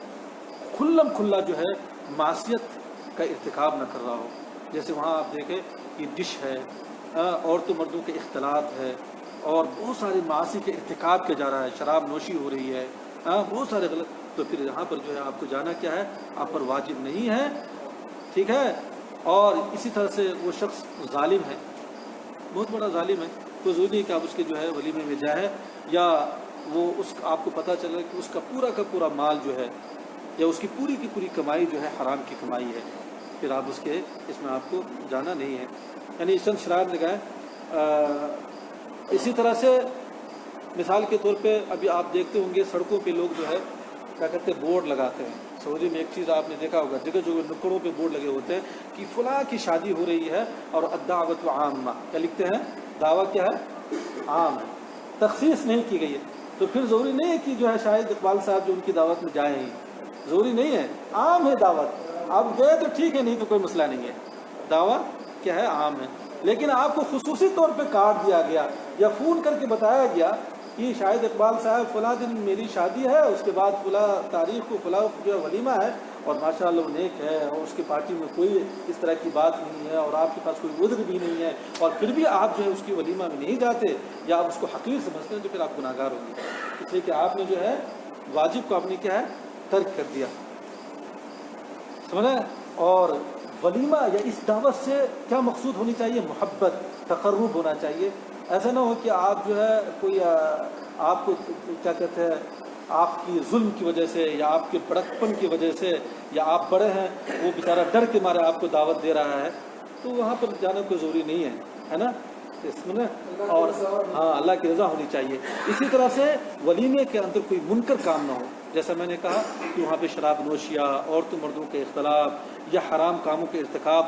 کھلم کھلا جو ہے معصیت کا ارتکاب نہ کر رہا ہو. جیسے وہاں آپ دیکھیں کہ ڈش ہے، عورتوں مردوں کے اختلاط ہے، اور بہت سارے معاصی کے ارتکاب کیا جا رہا ہے، شراب نوشی ہو رہی ہے، بہت سارے غلط. تو پھر یہاں پر جو ہے آپ کو جانا کیا ہے، آپ پر واجب نہیں ہے. ٹھیک ہے. اور اسی طرح سے وہ شخص ظالم ہے، بہت بڑا ظالم ہے، کوئی ضروری نہیں کہ آپ اس کے جو ہے ولیمے میں جائیں، یا وہ اس آپ کو پتہ چلا کہ اس کا پورا مال جو ہے یا اس کی پوری کمائی جو ہے حرام کی کمائی ہے، پھر آپ اس میں آپ کو جانا نہیں ہے. یعنی چند شرائط لگائیں. اسی طرح سے مثال کے طور پہ ابھی آپ دیکھتے ہوں گے سڑکوں پہ لوگ جو ہے کیا کہتے ہیں بورڈ لگاتے ہیں. سعودی میں ایک چیز آپ نے دیکھا ہوگا، جگہ نکڑوں پہ بورڈ لگے ہوتے ہیں کہ فلاں کی شادی ہو رہی ہے اور الدعوۃ عامہ، کیا لکھتے ہیں، دعویٰ کیا ہے، عام ہے، تخصیص نہیں کی گئی ہے. تو پھر ضروری نہیں ہے کہ جو ہے شاید اقبال صاحب جو ان کی دعوت میں جائیں ہی، ضروری نہیں ہے، عام ہے دعوت. آپ گئے تو ٹھیک ہے، نہیں تو کوئی مسئلہ نہیں ہے. دعویٰ کیا ہے، عام ہے. لیکن آپ کو خصوصی طور پہ کارڈ دیا گیا یا فون کر کے بتایا گیا کہ شاید اقبال صاحب فلاں دن میری شادی ہے، اس کے بعد فلاں تاریخ کو فلاں جو ہے ولیمہ ہے، اور ماشاء اللہ وہ نیک ہے اور اس کی پارٹی میں کوئی اس طرح کی بات نہیں ہے اور آپ کے پاس کوئی عذر بھی نہیں ہے، اور پھر بھی آپ جو ہے اس کی ولیمہ میں نہیں جاتے یا آپ اس کو حقیر سمجھتے ہیں، تو پھر آپ گناہ گار ہوں گے، اس لیے کہ آپ نے جو ہے واجب کو آپ نے کیا ہے ترک کر دیا، سمجھا؟ اور ولیمہ یا اس دعوت سے کیا مقصود ہونی چاہیے؟ محبت، تقرب ہونا چاہیے. ایسا نہ ہو کہ آپ جو ہے کوئی آپ کو کیا کہتے ہیں آپ کی ظلم کی وجہ سے یا آپ کے بڑکپن کی وجہ سے یا آپ بڑے ہیں وہ بیچارہ ڈر کے مارے آپ کو دعوت دے رہا ہے تو وہاں پر جانا کوئی ضروری نہیں ہے نا اس میں. اور ہاں اللہ کی رضا ہونی چاہیے. اسی طرح سے ولیمے کے اندر کوئی منکر کام نہ ہو, جیسا میں نے کہا کہ وہاں پہ شراب نوشی یا عورتوں مردوں کے اختلاط یا حرام کاموں کے ارتکاب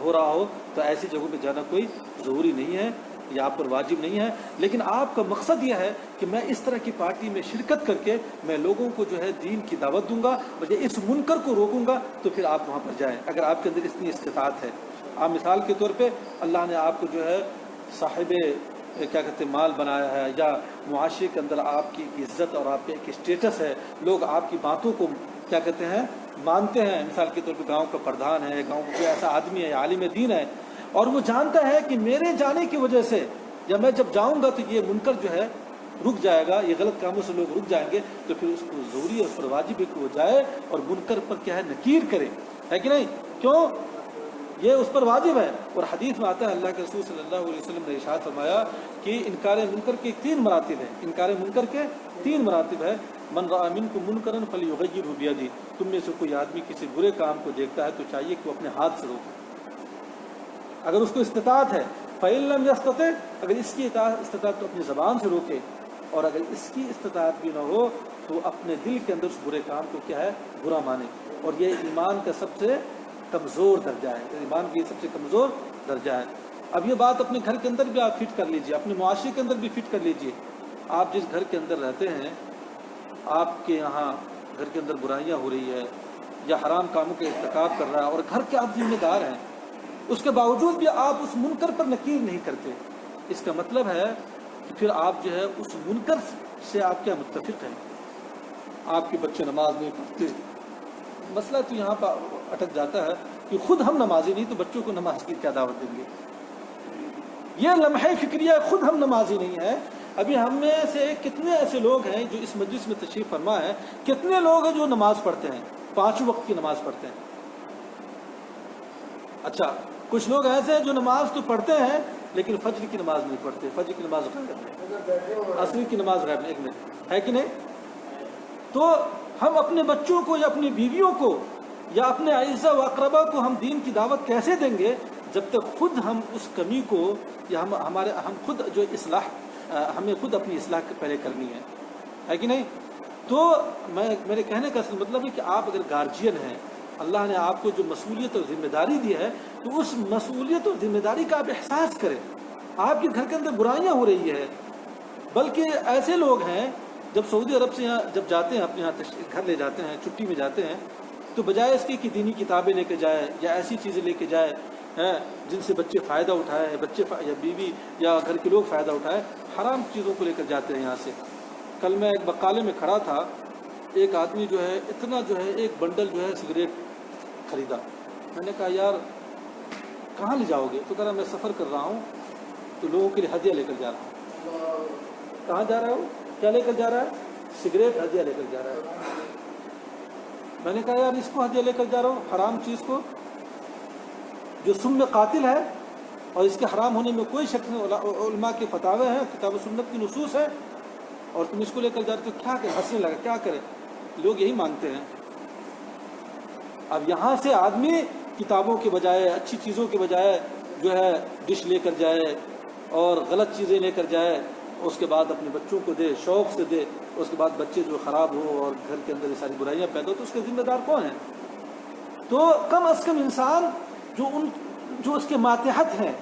ہو رہا ہو تو ایسی جگہوں پہ جانا کوئی ضروری نہیں ہے یا آپ پر واجب نہیں ہے. لیکن آپ کا مقصد یہ ہے کہ میں اس طرح کی پارٹی میں شرکت کر کے میں لوگوں کو جو ہے دین کی دعوت دوں گا اور اس منکر کو روکوں گا, تو پھر آپ وہاں پر جائیں اگر آپ کے اندر اتنی استطاعت ہے. آپ مثال کے طور پہ اللہ نے آپ کو جو ہے صاحب کیا کہتے ہیں مال بنایا ہے یا معاشرے کے اندر آپ کی عزت اور آپ کے ایک اسٹیٹس ہے, لوگ آپ کی باتوں کو کیا کہتے ہیں مانتے ہیں. مثال کے طور پہ گاؤں کا پردھان ہے, گاؤں کا کوئی ایسا آدمی ہے عالم دین ہے اور وہ جانتا ہے کہ میرے جانے کی وجہ سے یا میں جب جاؤں گا تو یہ منکر جو ہے رک جائے گا, یہ غلط کاموں سے لوگ رک جائیں گے, تو پھر اس کو ضروری ہے, اس پر واجب ہے کہ وہ جائے اور منکر پر کیا ہے نکیر کرے, ہے کہ نہیں؟ کیوں؟ یہ اس پر واجب ہے. اور حدیث میں آتا ہے اللہ کے رسول صلی اللہ علیہ وسلم نے ارشاد فرمایا کہ انکار منکر کے 3 مراتب ہیں. انکار منکر کے 3 مراتب ہے. من رأى منکم منکرا فلیغیرہ بیدہ, تم میں سے کوئی آدمی کسی برے کام کو دیکھتا ہے تو چاہیے کہ وہ اپنے ہاتھ سے روکے اگر اس کو استطاعت ہے. فإن لم يستطع, اگر اس کی استطاعت تو اپنی زبان سے روکے, اور اگر اس کی استطاعت بھی نہ ہو تو اپنے دل کے اندر اس برے کام کو کیا ہے برا مانے. اور یہ ایمان کا سب سے کمزور درجہ ہے, ایمان کی سب سے کمزور درجہ ہے. اب یہ بات اپنے گھر کے اندر بھی آپ فٹ کر لیجئے, اپنے معاشرے کے اندر بھی فٹ کر لیجئے. آپ جس گھر کے اندر رہتے ہیں, آپ کے یہاں گھر کے اندر برائیاں ہو رہی ہے یا حرام کاموں کے ارتکاب کر رہا ہے اور گھر کے آپ ذمہ دار ہیں, اس کے باوجود بھی آپ اس منکر پر نکیر نہیں کرتے, اس کا مطلب ہے کہ پھر آپ جو ہے اس منکر سے آپ کیا متفق ہیں. آپ کے بچے نماز نہیں پڑھتے, مسئلہ تو یہاں پر اٹک جاتا ہے کہ خود ہم نمازی نہیں تو بچوں کو نماز کی کیا دعوت دیں گے. یہ لمحہ فکریہ خود ہم نمازی نہیں ہیں. ابھی ہم میں سے کتنے ایسے لوگ ہیں جو اس مجلس میں تشریف فرما ہے, کتنے لوگ ہیں جو نماز پڑھتے ہیں, 5 وقت کی نماز پڑھتے ہیں. اچھا کچھ لوگ ایسے ہیں جو نماز تو پڑھتے ہیں لیکن فجر کی نماز نہیں پڑھتے, فجر کی نماز غائب ہے, عصر کی نماز غائب ہے, ایک منٹ ہے کہ نہیں. تو ہم اپنے بچوں کو یا اپنی بیویوں کو یا اپنے اعزہ و اقربا کو ہم دین کی دعوت کیسے دیں گے جب تک خود ہم اس کمی کو یا ہم خود جو اصلاح, ہمیں خود اپنی اصلاح پہلے کرنی ہے کہ نہیں. تو میرے کہنے کا اصل مطلب ہے کہ آپ اگر گارجین ہیں, اللہ نے آپ کو جو مسئولیت اور ذمہ داری دی ہے تو اس مسئولیت اور ذمہ داری کا آپ احساس کریں. آپ کے گھر کے اندر برائیاں ہو رہی ہے, بلکہ ایسے لوگ ہیں جب سعودی عرب سے یہاں جب جاتے ہیں اپنے یہاں گھر لے جاتے ہیں, چھٹی میں جاتے ہیں, تو بجائے اس کی کہ دینی کتابیں لے کے جائے یا ایسی چیزیں لے کے جائے جن سے بچے فائدہ اٹھائے, بچے یا بیوی یا گھر کے لوگ فائدہ اٹھائے, حرام چیزوں کو لے کر جاتے ہیں یہاں سے. کل میں ایک بقالے میں کھڑا تھا, ایک آدمی جو ہے اتنا جو ہے ایک بنڈل جو ہے سگریٹ خریدا. میں نے کہا یار کہاں لے جاؤ گے؟ تو کہا میں سفر کر رہا ہوں تو لوگوں کے لیے ہدیہ لے کر جا رہا ہوں. کہاں جا رہا ہوں؟ کیا لے کر جا رہا ہے؟ سگریٹ ہدیہ لے کر جا رہا ہے. میں نے کہا یار اس کو ہدیہ لے کر جا رہا ہوں, حرام چیز کو جو سم قاتل ہے اور اس کے حرام ہونے میں کوئی شک نہیں, علماء کے فتاوے ہیں, کتاب و سنت کی نصوص ہے, اور تم اس کو لے کر جا رہے تو کیا کرے؟ ہنسنے لگا. کیا کرے؟ لوگ یہی مانگتے ہیں. اب یہاں سے آدمی کتابوں کے بجائے, اچھی چیزوں کے بجائے جو ہے ڈش لے کر جائے اور غلط چیزیں لے کر جائے, اس کے بعد اپنے بچوں کو دے, شوق سے دے, اس کے بعد بچے جو خراب ہو اور گھر کے اندر یہ ساری برائیاں پیدا ہو تو اس کے ذمہ دار کون ہیں؟ تو کم از کم انسان جو اس کے ماتحت ہیں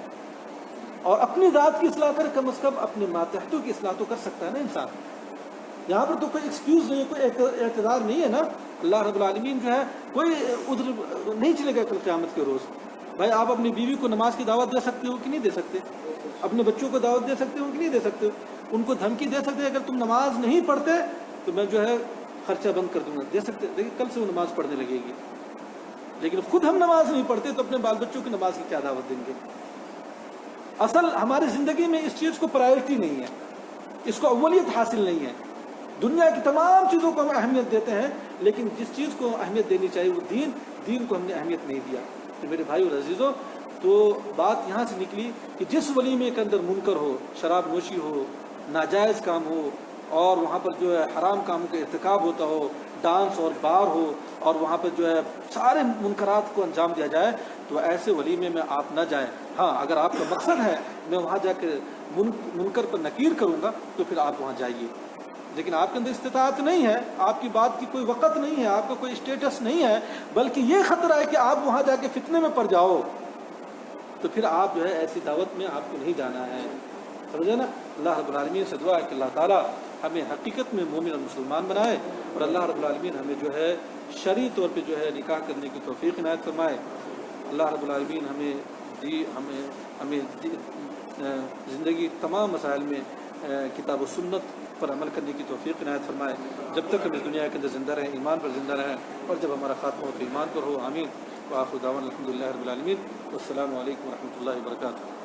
اور اپنی ذات کی اصلاح کرے, کم از کم اپنے ماتحتوں کی اصلاح تو کر سکتا ہے نا انسان. یہاں پر تو کوئی ایکسکیوز نہیں ہے, کوئی اعتذار نہیں ہے نا. اللہ رب العالمین جو ہے کوئی عذر نہیں چلے گا کل قیامت کے روز. بھائی آپ اپنی بیوی کو نماز کی دعوت دے سکتے ہو کہ نہیں دے سکتے؟ اپنے بچوں کو دعوت دے سکتے ہو کہ نہیں دے سکتے ہو؟ ان کو دھمکی دے سکتے ہیں اگر تم نماز نہیں پڑھتے تو میں جو ہے خرچہ بند کر دوں گا، دے سکتے، دیکھیں کل سے وہ نماز پڑھنے لگے گی. لیکن خود ہم نماز نہیں پڑھتے تو اپنے بال بچوں کی نماز کی کیا دعوت دیں گے؟ اصل ہماری زندگی میں اس چیز کو پرائرٹی نہیں ہے، اس کو اولیت حاصل نہیں ہے. دنیا کی تمام چیزوں کو ہم اہمیت دیتے ہیں، لیکن جس چیز کو اہمیت دینی چاہیے وہ دین کو ہم نے اہمیت نہیں دیا. تو میرے بھائی اور عزیزوں، تو بات یہاں سے نکلی کہ جس ولیمے کے اندر منکر ہو، شراب نوشی ہو، ناجائز کام ہو، اور وہاں پر جو ہے حرام کاموں کا ارتکاب ہوتا ہو، ڈانس اور بار ہو، اور وہاں پر جو ہے سارے منکرات کو انجام دیا جائے، تو ایسے ولیمے میں آپ نہ جائیں. ہاں اگر آپ کا مقصد ہے میں وہاں جا کے منکر پر نکیر کروں گا تو پھر آپ وہاں جائیے. لیکن آپ کے اندر استطاعت نہیں ہے، آپ کی بات کی کوئی وقت نہیں ہے، آپ کا کوئی اسٹیٹس نہیں ہے، بلکہ یہ خطرہ ہے کہ آپ وہاں جا کے فتنے میں پڑ جاؤ، تو پھر آپ جو ہے ایسی دعوت میں آپ کو نہیں جانا ہے. سمجھے نا؟ اللہ رب العالمین سے دعا ہے کہ اللہ تعالیٰ ہمیں حقیقت میں مومن اور مسلمان بنائے، اور اللہ رب العالمین ہمیں جو ہے شرعی طور پہ جو ہے نکاح کرنے کی توفیق عنایت فرمائے. اللہ رب العالمین ہمیں زندگی تمام مسائل میں کتاب و سنت پر عمل کرنے کی توفیق عنایت فرمائے. جب تک ہم اس دنیا کے اندر زندہ رہیں ایمان پر زندہ رہیں، اور جب ہمارا خاتمہ ہو تو ایمان پر ہو. آمین. وآخر دعوانا الحمدللہ رب العالمین. والسلام علیکم ورحمۃ اللہ وبرکاتہ.